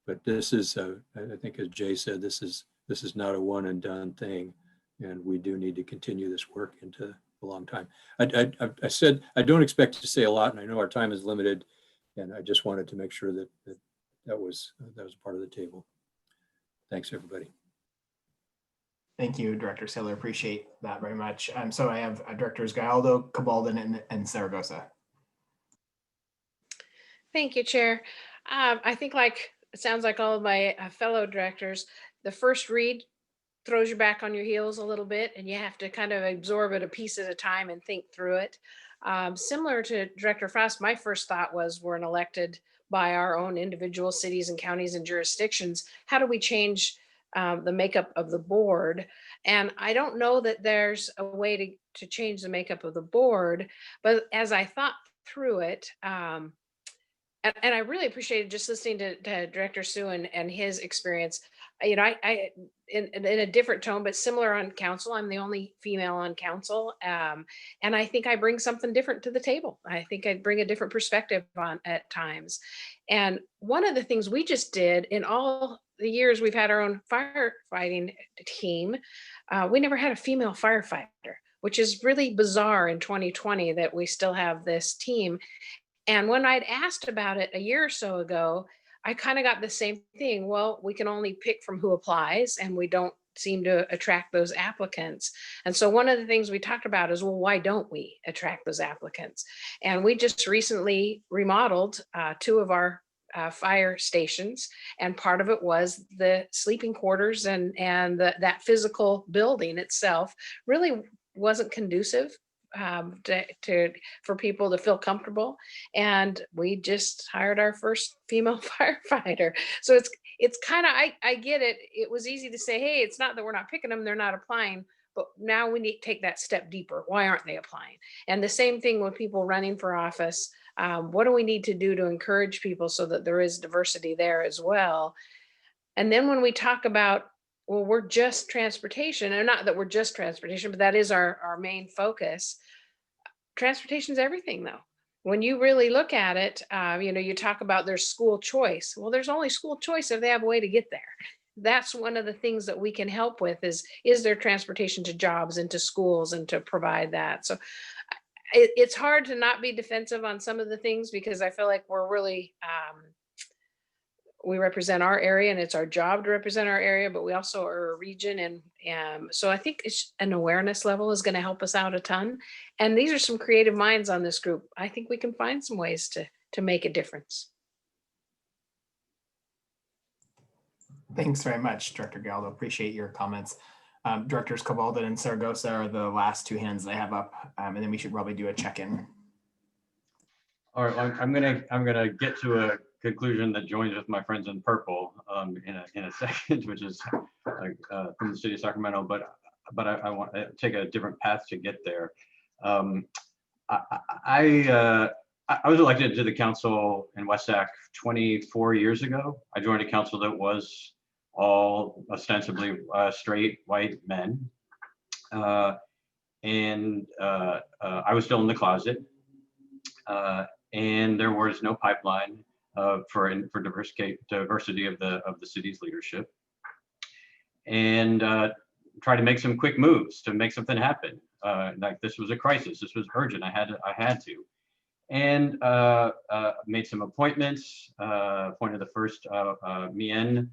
But this is, I think, as Jay said, this is not a one and done thing, and we do need to continue this work into a long time. I said I don't expect to say a lot, and I know our time is limited, and I just wanted to make sure that was part of the table. Thanks, everybody. Thank you, Director Saylor. Appreciate that very much. So I have Directors Gallardo, Cabalden, and Zaragoza. Thank you, Chair. I think it sounds like all of my fellow directors, the first read throws you back on your heels a little bit, and you have to kind of absorb it a piece at a time and think through it. Similar to Director Frost, my first thought was, we're elected by our own individual cities and counties and jurisdictions. How do we change the makeup of the board? And I don't know that there's a way to change the makeup of the board, but as I thought through it, and I really appreciated just listening to Director Sue and his experience. I in a different tone, but similar on council. I'm the only female on council, and I think I bring something different to the table. I think I bring a different perspective on at times. And one of the things we just did in all the years we've had our own firefighting team, we never had a female firefighter, which is really bizarre in 2020 that we still have this team. And when I'd asked about it a year or so ago, I kind of got the same thing. Well, we can only pick from who applies, and we don't seem to attract those applicants. And so one of the things we talked about is, well, why don't we attract those applicants? And we just recently remodeled 2 of our fire stations, and part of it was the sleeping quarters, and that physical building itself really wasn't conducive for people to feel comfortable. And we just hired our first female firefighter. So it's kind of, I get it. It was easy to say, hey, it's not that we're not picking them, they're not applying, but now we need to take that step deeper. Why aren't they applying? And the same thing with people running for office. What do we need to do to encourage people so that there is diversity there as well? And then when we talk about, well, we're just transportation, and not that we're just transportation, but that is our main focus. Transportation is everything, though. When you really look at it, you talk about there's school choice. Well, there's only school choice if they have a way to get there. That's one of the things that we can help with is there transportation to jobs and to schools and to provide that. So it's hard to not be defensive on some of the things, because I feel like we're really, we represent our area and it's our job to represent our area, but we also are a region. And so I think it's an awareness level is going to help us out a ton. And these are some creative minds on this group. I think we can find some ways to make a difference. Thanks very much, Director Galdo. Appreciate your comments. Directors Cabalda and Saragosa are the last 2 hands I have up, and then we should probably do a check-in. All right, I'm gonna get to a conclusion that joins with my friends in purple in a second, which is from the city of Sacramento, but I want to take a different path to get there. I was elected to the council in West Sac 24 years ago. I joined a council that was all ostensibly straight white men, and I was still in the closet. And there was no pipeline for diversity of the city's leadership, and try to make some quick moves to make something happen. Like this was a crisis. This was urgent. I had to, and made some appointments. Appointed the first Mien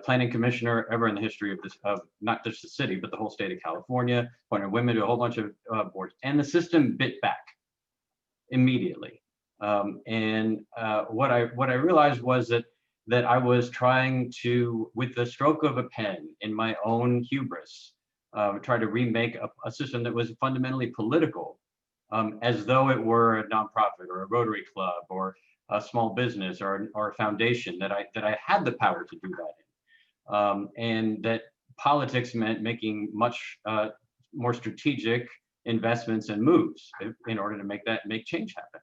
planning commissioner ever in the history of not just the city but the whole state of California. Appointed women to a whole bunch of boards, and the system bit back immediately. What I realized was that I was trying to, with the stroke of a pen, in my own hubris, try to remake a system that was fundamentally political, as though it were a nonprofit or a Rotary Club or a small business or a foundation that I had the power to do that in, and that politics meant making much more strategic investments and moves in order to make change happen.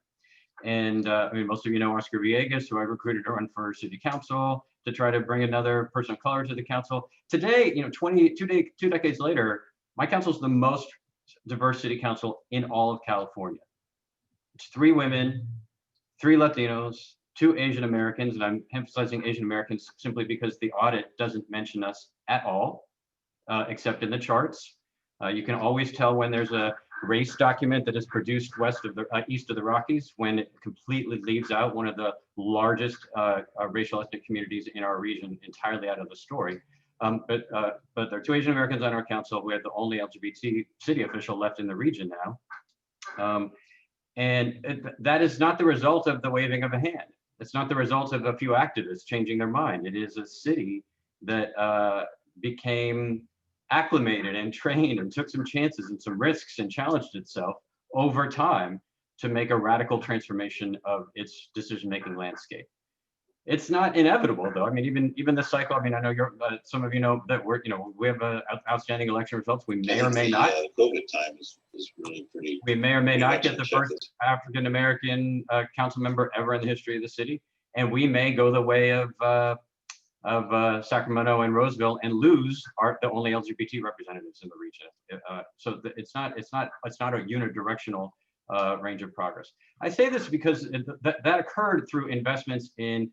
And I mean, most of you know Oscar Villegas, who I recruited to run for city council to try to bring another person of color to the council. Today, 2 decades later, my council is the most diverse city council in all of California. It's 3 women, 3 Latinos, 2 Asian Americans, and I'm emphasizing Asian Americans simply because the audit doesn't mention us at all, except in the charts. You can always tell when there's a race document that is produced east of the Rockies, when it completely leaves out one of the largest racial ethnic communities in our region entirely out of the story. But there are 2 Asian Americans on our council. We have the only LGBT city official left in the region now. That is not the result of the waving of a hand. It's not the result of a few activists changing their mind. It is a city that became acclimated and trained and took some chances and some risks and challenged itself over time to make a radical transformation of its decision-making landscape. It's not inevitable, though. I mean, even this cycle. I mean, I know some of you know that we have outstanding election results. We may or may not. COVID time is really pretty. We may or may not get the first African American council member ever in the history of the city, and we may go the way of Sacramento and Roseville and lose the only LGBT representatives in the region. So it's not a unidirectional range of progress. I say this because that occurred through investments in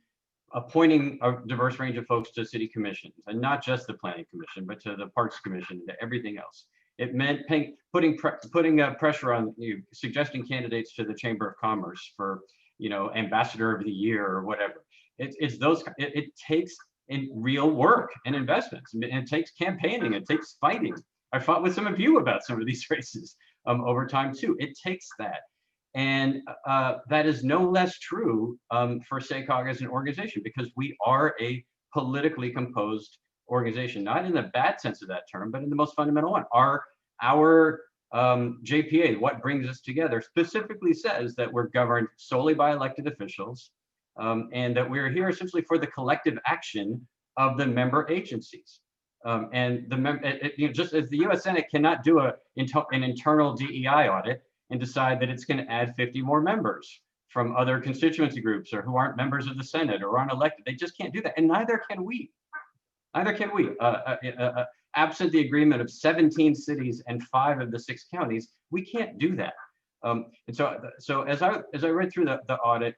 appointing a diverse range of folks to city commissions, and not just the planning commission, but to the parks commission, to everything else. It meant putting pressure on suggesting candidates to the Chamber of Commerce for ambassador of the year or whatever. It takes in real work and investments. And it takes campaigning, it takes fighting. I fought with some of you about some of these races over time too. It takes that. And that is no less true for SACOG as an organization, because we are a politically composed organization, not in the bad sense of that term, but in the most fundamental one. Our JPA, what brings us together, specifically says that we're governed solely by elected officials, and that we're here essentially for the collective action of the member agencies. And just as the U.S. Senate cannot do an internal DEI audit and decide that it's going to add 50 more members from other constituency groups or who aren't members of the Senate or aren't elected. They just can't do that, and neither can we. Neither can we. Absent the agreement of 17 cities and 5 of the 6 counties, we can't do that. And so as I read through the audit,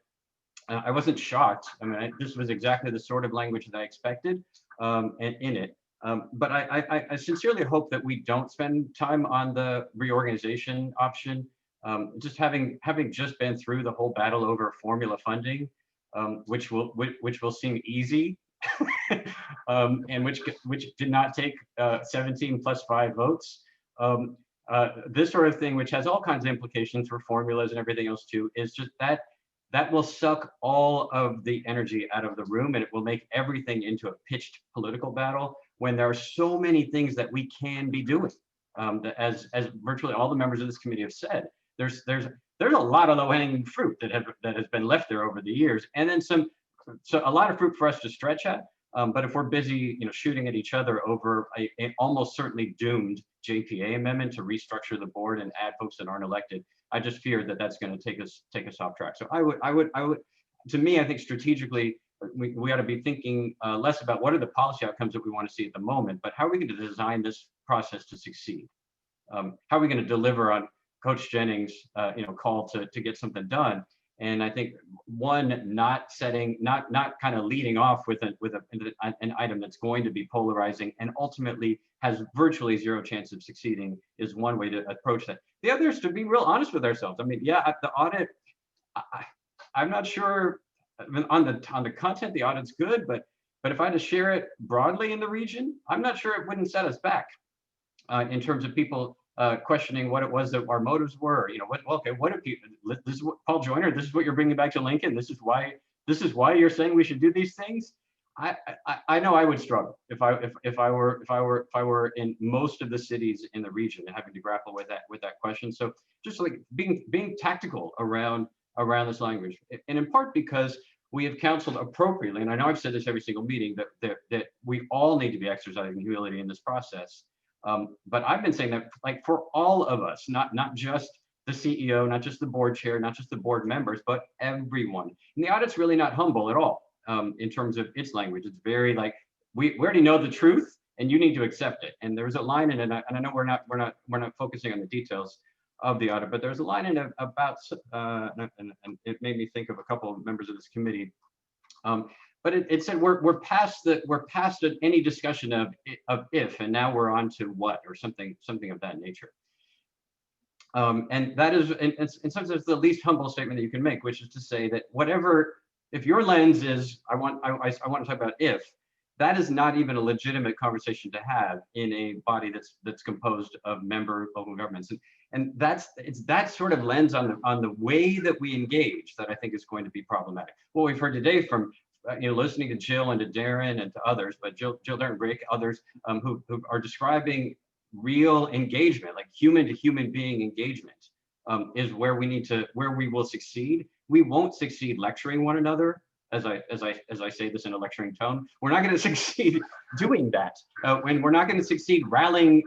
I wasn't shocked. I mean, this was exactly the sort of language that I expected in it. But I sincerely hope that we don't spend time on the reorganization option. Just having just been through the whole battle over formula funding, which will seem easy, and which did not take 17 plus 5 votes. This sort of thing, which has all kinds of implications for formulas and everything else too, is just that will suck all of the energy out of the room, and it will make everything into a pitched political battle when there are so many things that we can be doing. As virtually all the members of this committee have said, there's a lot of low-hanging fruit that has been left there over the years, and then a lot of fruit for us to stretch at. But if we're busy, shooting at each other over a almost certainly doomed JPA amendment to restructure the board and add folks that aren't elected, I just fear that that's going to take us off track. So I would, to me, I think strategically, we ought to be thinking less about what are the policy outcomes that we want to see at the moment, but how are we going to design this process to succeed? How are we going to deliver on Coach Jennings' call to get something done? And I think not kind of leading off with an item that's going to be polarizing and ultimately has virtually zero chance of succeeding is one way to approach that. The other is to be real honest with ourselves. I mean, yeah, the audit, I'm not sure. I mean, on the content, the audit's good, but if I had to share it broadly in the region, I'm not sure it wouldn't set us back in terms of people questioning what it was that our motives were. What if you? This is what Paul Joyner. This is what you're bringing back to Lincoln. This is why you're saying we should do these things. I know I would struggle if I were in most of the cities in the region and having to grapple with that question. So just like being tactical around this language, and in part because we have counseled appropriately, and I know I've said this every single meeting, that we all need to be exercising humility in this process. But I've been saying that, like, for all of us, not just the CEO, not just the board chair, not just the board members, but everyone. And the audit's really not humble at all in terms of its language. It's very like, we already know the truth, and you need to accept it. And there's a line in it, and I know we're not focusing on the details of the audit, but there's a line in it about, and it made me think of a couple of members of this committee. But it said we're past any discussion of if, and now we're on to what, or something of that nature. And that is, in some sense, the least humble statement that you can make, which is to say that if your lens is I want to talk about if, that is not even a legitimate conversation to have in a body that's composed of member local governments, and it's that sort of lens on the way that we engage that I think is going to be problematic. What we've heard today from listening to Jill and to Darren and to others, but Jill, Darren, Greg, others who are describing real engagement, like human to human being engagement, is where we will succeed. We won't succeed lecturing one another, as I say this in a lecturing tone. We're not going to succeed doing that, and we're not going to succeed rallying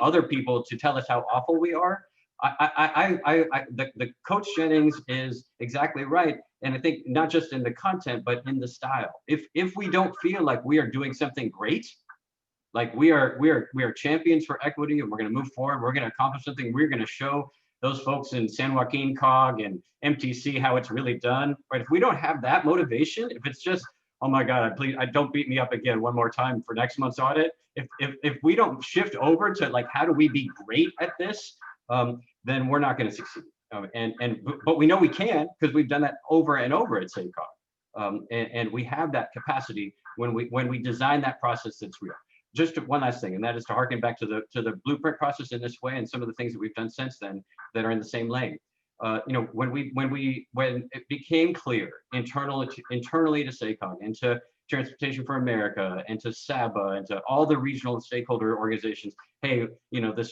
other people to tell us how awful we are. The Coach Jennings is exactly right, and I think not just in the content but in the style. If we don't feel like we are doing something great, like we are champions for equity, and we're going to move forward, we're going to accomplish something, we're going to show those folks in San Joaquin COG and MTC how it's really done. Right? If we don't have that motivation, if it's just, oh my God, please, don't beat me up again one more time for next month's audit. If we don't shift over to like, how do we be great at this, then we're not going to succeed. But we know we can, because we've done that over and over at SACOG. And we have that capacity when we design that process that's real. Just one last thing, and that is to harken back to the blueprint process in this way, and some of the things that we've done since then that are in the same lane. When it became clear internally to SACOG and to Transportation for America and to SABA and to all the regional stakeholder organizations, hey,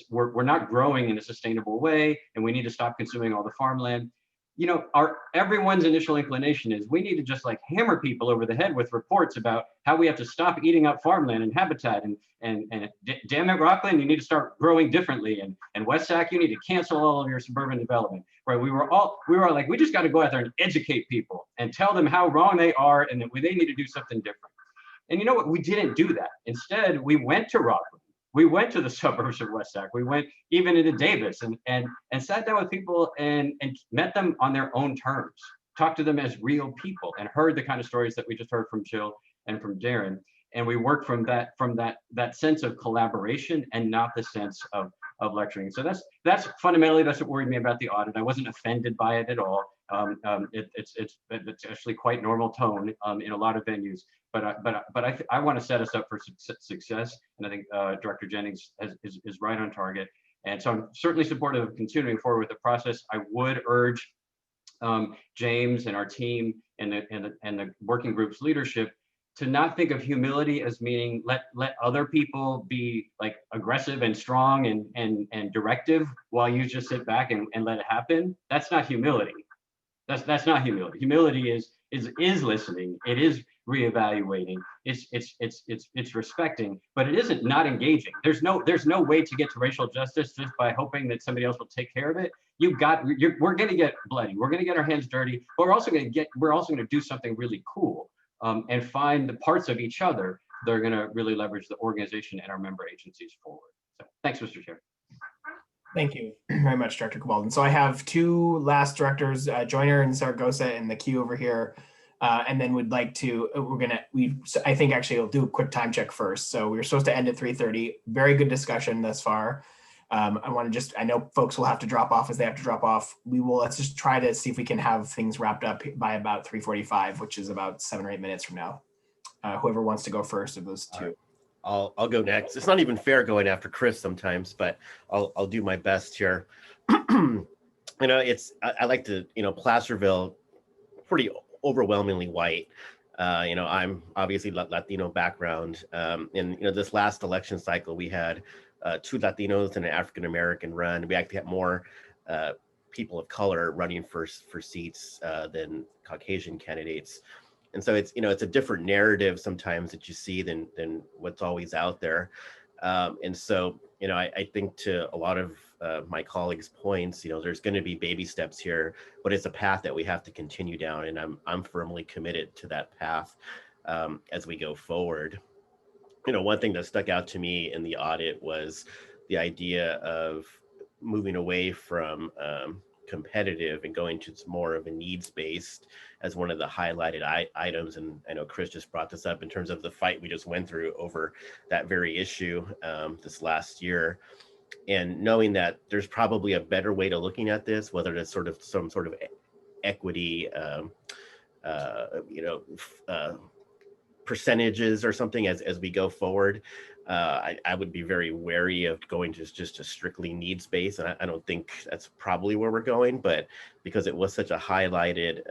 we're not growing in a sustainable way, and we need to stop consuming all the farmland. Everyone's initial inclination is we need to just like hammer people over the head with reports about how we have to stop eating up farmland and habitat, and damn it, Rockland, you need to start growing differently, and West Sac, you need to cancel all of your suburban development, right? We were like, we just got to go out there and educate people and tell them how wrong they are and that they need to do something different. And you know what? We didn't do that. Instead, we went to Rockland. We went to the suburbs of West Sac. We went even into Davis and sat down with people and met them on their own terms, talked to them as real people, and heard the kind of stories that we just heard from Jill and from Darren. And we worked from that sense of collaboration and not the sense of lecturing. So that's fundamentally what worried me about the audit. I wasn't offended by it at all. It's actually quite normal tone in a lot of venues. But I want to set us up for success, and I think Director Jennings is right on target. And so I'm certainly supportive of continuing forward with the process. I would urge James and our team and the working group's leadership to not think of humility as meaning let other people be like aggressive and strong and directive while you just sit back and let it happen. That's not humility. That's not humility. Humility is listening. It is reevaluating. It's respecting, but it isn't not engaging. There's no way to get to racial justice just by hoping that somebody else will take care of it. We're going to get bloody. We're going to get our hands dirty, but we're also going to do something really cool and find the parts of each other that are going to really leverage the organization and our member agencies forward. So thanks, Mr. Chair. Thank you very much, Director Cabaldon. So I have two last directors, Joyner and Zaragoza in the queue over here. And then we'd like to, I think actually we'll do a quick time check first. So we were supposed to end at 3:30. Very good discussion thus far. I know folks will have to drop off as they have to drop off. Let's just try to see if we can have things wrapped up by about 3:45, which is about 7 or 8 minutes from now. Whoever wants to go first of those two. I'll go next. It's not even fair going after Chris sometimes, but I'll do my best here. I like to, Placerville, pretty overwhelmingly white. I'm obviously Latino background. And this last election cycle, we had 2 Latinos and an African-American run. We actually had more people of color running for seats than Caucasian candidates. And so it's a different narrative sometimes that you see than what's always out there. And so, I think to a lot of my colleagues' points, there's going to be baby steps here, but it's a path that we have to continue down. And I'm firmly committed to that path as we go forward. One thing that stuck out to me in the audit was the idea of moving away from competitive and going to more of a needs-based as one of the highlighted items. And I know Chris just brought this up in terms of the fight we just went through over that very issue this last year. And knowing that there's probably a better way to looking at this, whether it's some sort of equity, percentages or something as we go forward. I would be very wary of going just a strictly needs-based, and I don't think that's probably where we're going, but because it was such a highlighted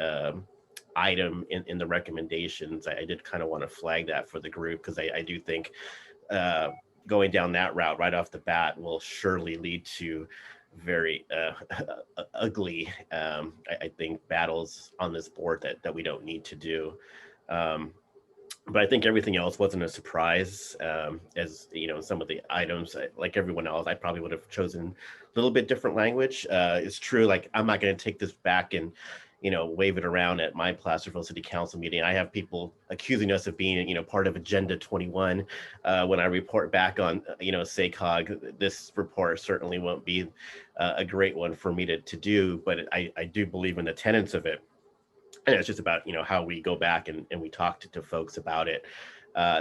item in the recommendations, I did kind of want to flag that for the group, because I do think going down that route right off the bat will surely lead to very ugly, I think, battles on this board that we don't need to do. But I think everything else wasn't a surprise. As some of the items, like everyone else, I probably would have chosen a little bit different language. It's true, like I'm not going to take this back and wave it around at my Placerville City Council meeting. I have people accusing us of being part of Agenda 21 when I report back on SACOG. This report certainly won't be a great one for me to do, but I do believe in the tenets of it. And it's just about, how we go back and we talk to folks about it.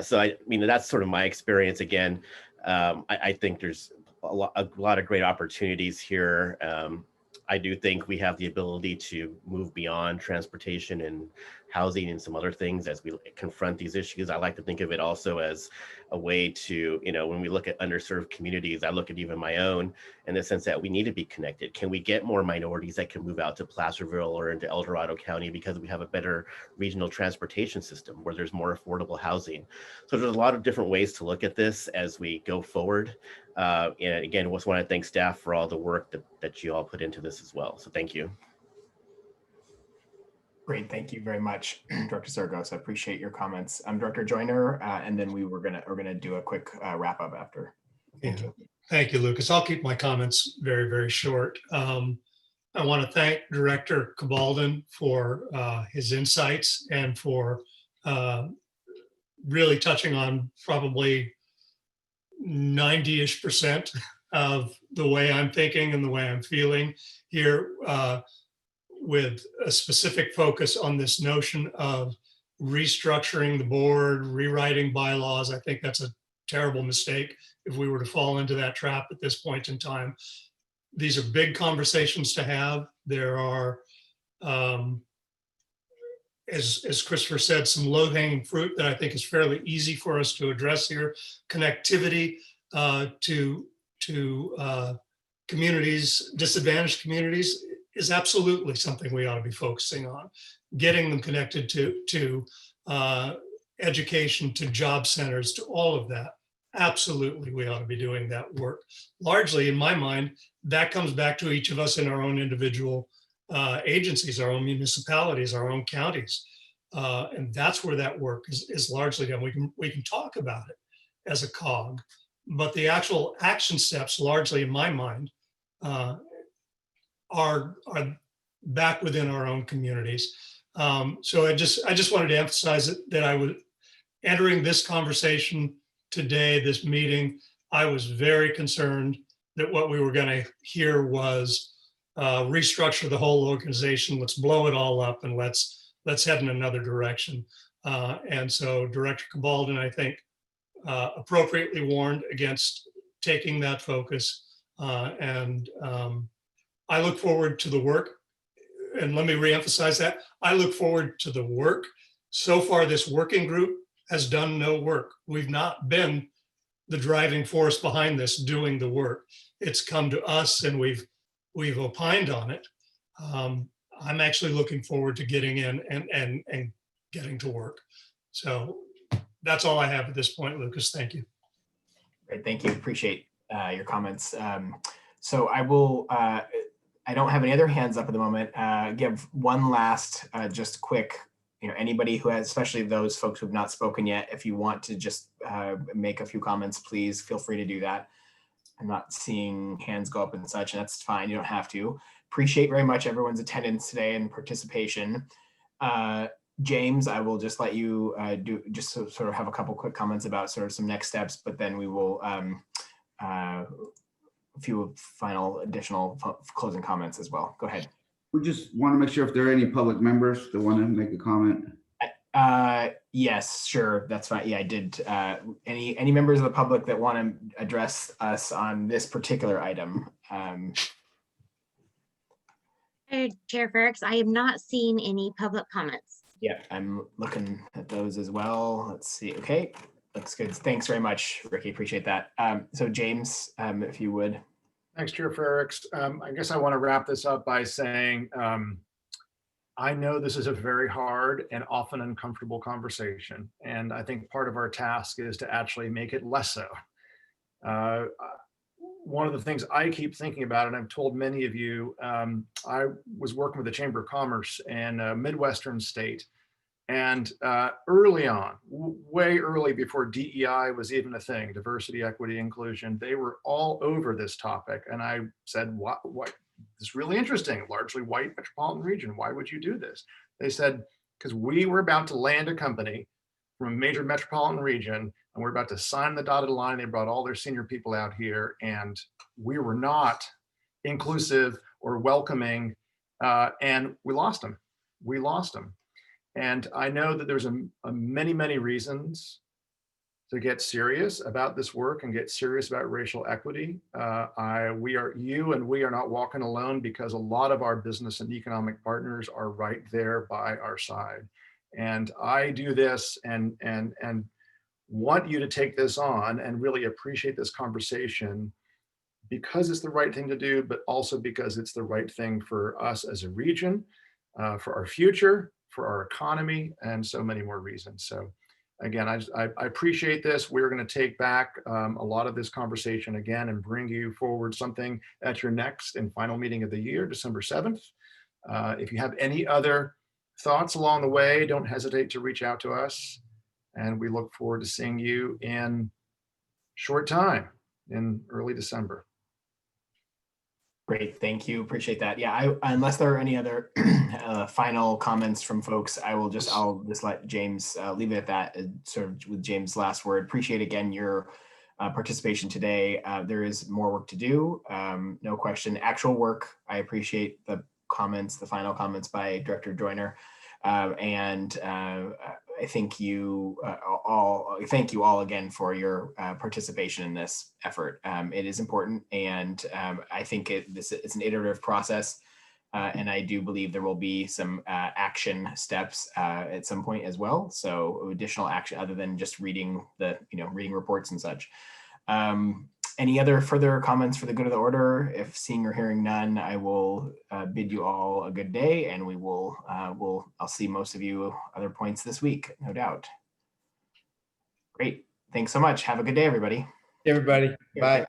So that's sort of my experience. Again, I think there's a lot of great opportunities here. I do think we have the ability to move beyond transportation and housing and some other things as we confront these issues. I like to think of it also as a way to, when we look at underserved communities, I look at even my own in the sense that we need to be connected. Can we get more minorities that can move out to Placerville or into El Dorado County because we have a better regional transportation system where there's more affordable housing? So there's a lot of different ways to look at this as we go forward. And again, I just want to thank staff for all the work that you all put into this as well. So thank you. Great, thank you very much, Director Sargos. I appreciate your comments. I'm Director Joyner, and then we're gonna do a quick wrap up after. Thank you. Thank you, Lucas. I'll keep my comments very, very short. I want to thank Director Cabaldon for his insights and for really touching on probably 90-ish% of the way I'm thinking and the way I'm feeling here, with a specific focus on this notion of restructuring the board, rewriting bylaws. I think that's a terrible mistake if we were to fall into that trap at this point in time. These are big conversations to have. There are, as Christopher said, some low-hanging fruit that I think is fairly easy for us to address here. Connectivity to communities, disadvantaged communities, is absolutely something we ought to be focusing on. Getting them connected to education, to job centers, to all of that. Absolutely, we ought to be doing that work. Largely, in my mind, that comes back to each of us in our own individual agencies, our own municipalities, our own counties. And that's where that work is largely done. We can talk about it as a cog, but the actual action steps, largely in my mind, are back within our own communities. So I just wanted to emphasize that I was entering this conversation today, this meeting. I was very concerned that what we were going to hear was restructure the whole organization. Let's blow it all up and let's head in another direction. And so Director Cabaldon, I think, appropriately warned against taking that focus. I look forward to the work, and let me reemphasize that. I look forward to the work. So far, this working group has done no work. We've not been the driving force behind this doing the work. It's come to us and we've opined on it. I'm actually looking forward to getting in and getting to work. So that's all I have at this point, Lucas. Thank you. Great, thank you. Appreciate your comments. So I will, I don't have any other hands up at the moment. Give one last, just quick, anybody who has, especially those folks who have not spoken yet, if you want to just make a few comments, please feel free to do that. I'm not seeing hands go up and such, and that's fine. You don't have to. Appreciate very much everyone's attendance today and participation. James, I will just let you sort of have a couple quick comments about sort of some next steps, but then we will a few final additional closing comments as well. Go ahead. We just want to make sure if there are any public members that want to make a comment. Yes, sure. That's fine. Yeah, I did. Any members of the public that want to address us on this particular item? Chair Ferricks, I have not seen any public comments. Yeah, I'm looking at those as well. Let's see. Okay, looks good. Thanks very much, Ricky. Appreciate that. So James, if you would. Thanks, Chair Ferricks. I guess I want to wrap this up by saying I know this is a very hard and often uncomfortable conversation, and I think part of our task is to actually make it less so. One of the things I keep thinking about, and I've told many of you, I was working with the Chamber of Commerce in a Midwestern state, and early on, way early before DEI was even a thing, diversity, equity, inclusion, they were all over this topic. And I said, what, this is really interesting, largely white metropolitan region. Why would you do this? They said, because we were about to land a company from a major metropolitan region, and we're about to sign the dotted line. They brought all their senior people out here, and we were not inclusive or welcoming, and we lost them. We lost them. And I know that there's many, many reasons to get serious about this work and get serious about racial equity. We are not walking alone, because a lot of our business and economic partners are right there by our side. And I do this and want you to take this on and really appreciate this conversation because it's the right thing to do, but also because it's the right thing for us as a region, for our future, for our economy, and so many more reasons. So again, I appreciate this. We're going to take back a lot of this conversation again and bring you forward something at your next and final meeting of the year, December 7th. If you have any other thoughts along the way, don't hesitate to reach out to us. And we look forward to seeing you in short time in early December. Great, thank you. Appreciate that. Yeah, unless there are any other final comments from folks, I'll just let James leave it at that. Sort of with James' last word. Appreciate again your participation today. There is more work to do, no question. Actual work. I appreciate the comments, the final comments by Director Joyner, and I thank you all again for your participation in this effort. It is important, and I think it's an iterative process, and I do believe there will be some action steps at some point as well. So additional action other than just reading reading reports and such. Any other further comments for the good of the order? If seeing or hearing none, I will bid you all a good day, and we will I'll see most of you other points this week, no doubt. Great. Thanks so much. Have a good day, everybody. Everybody. Bye.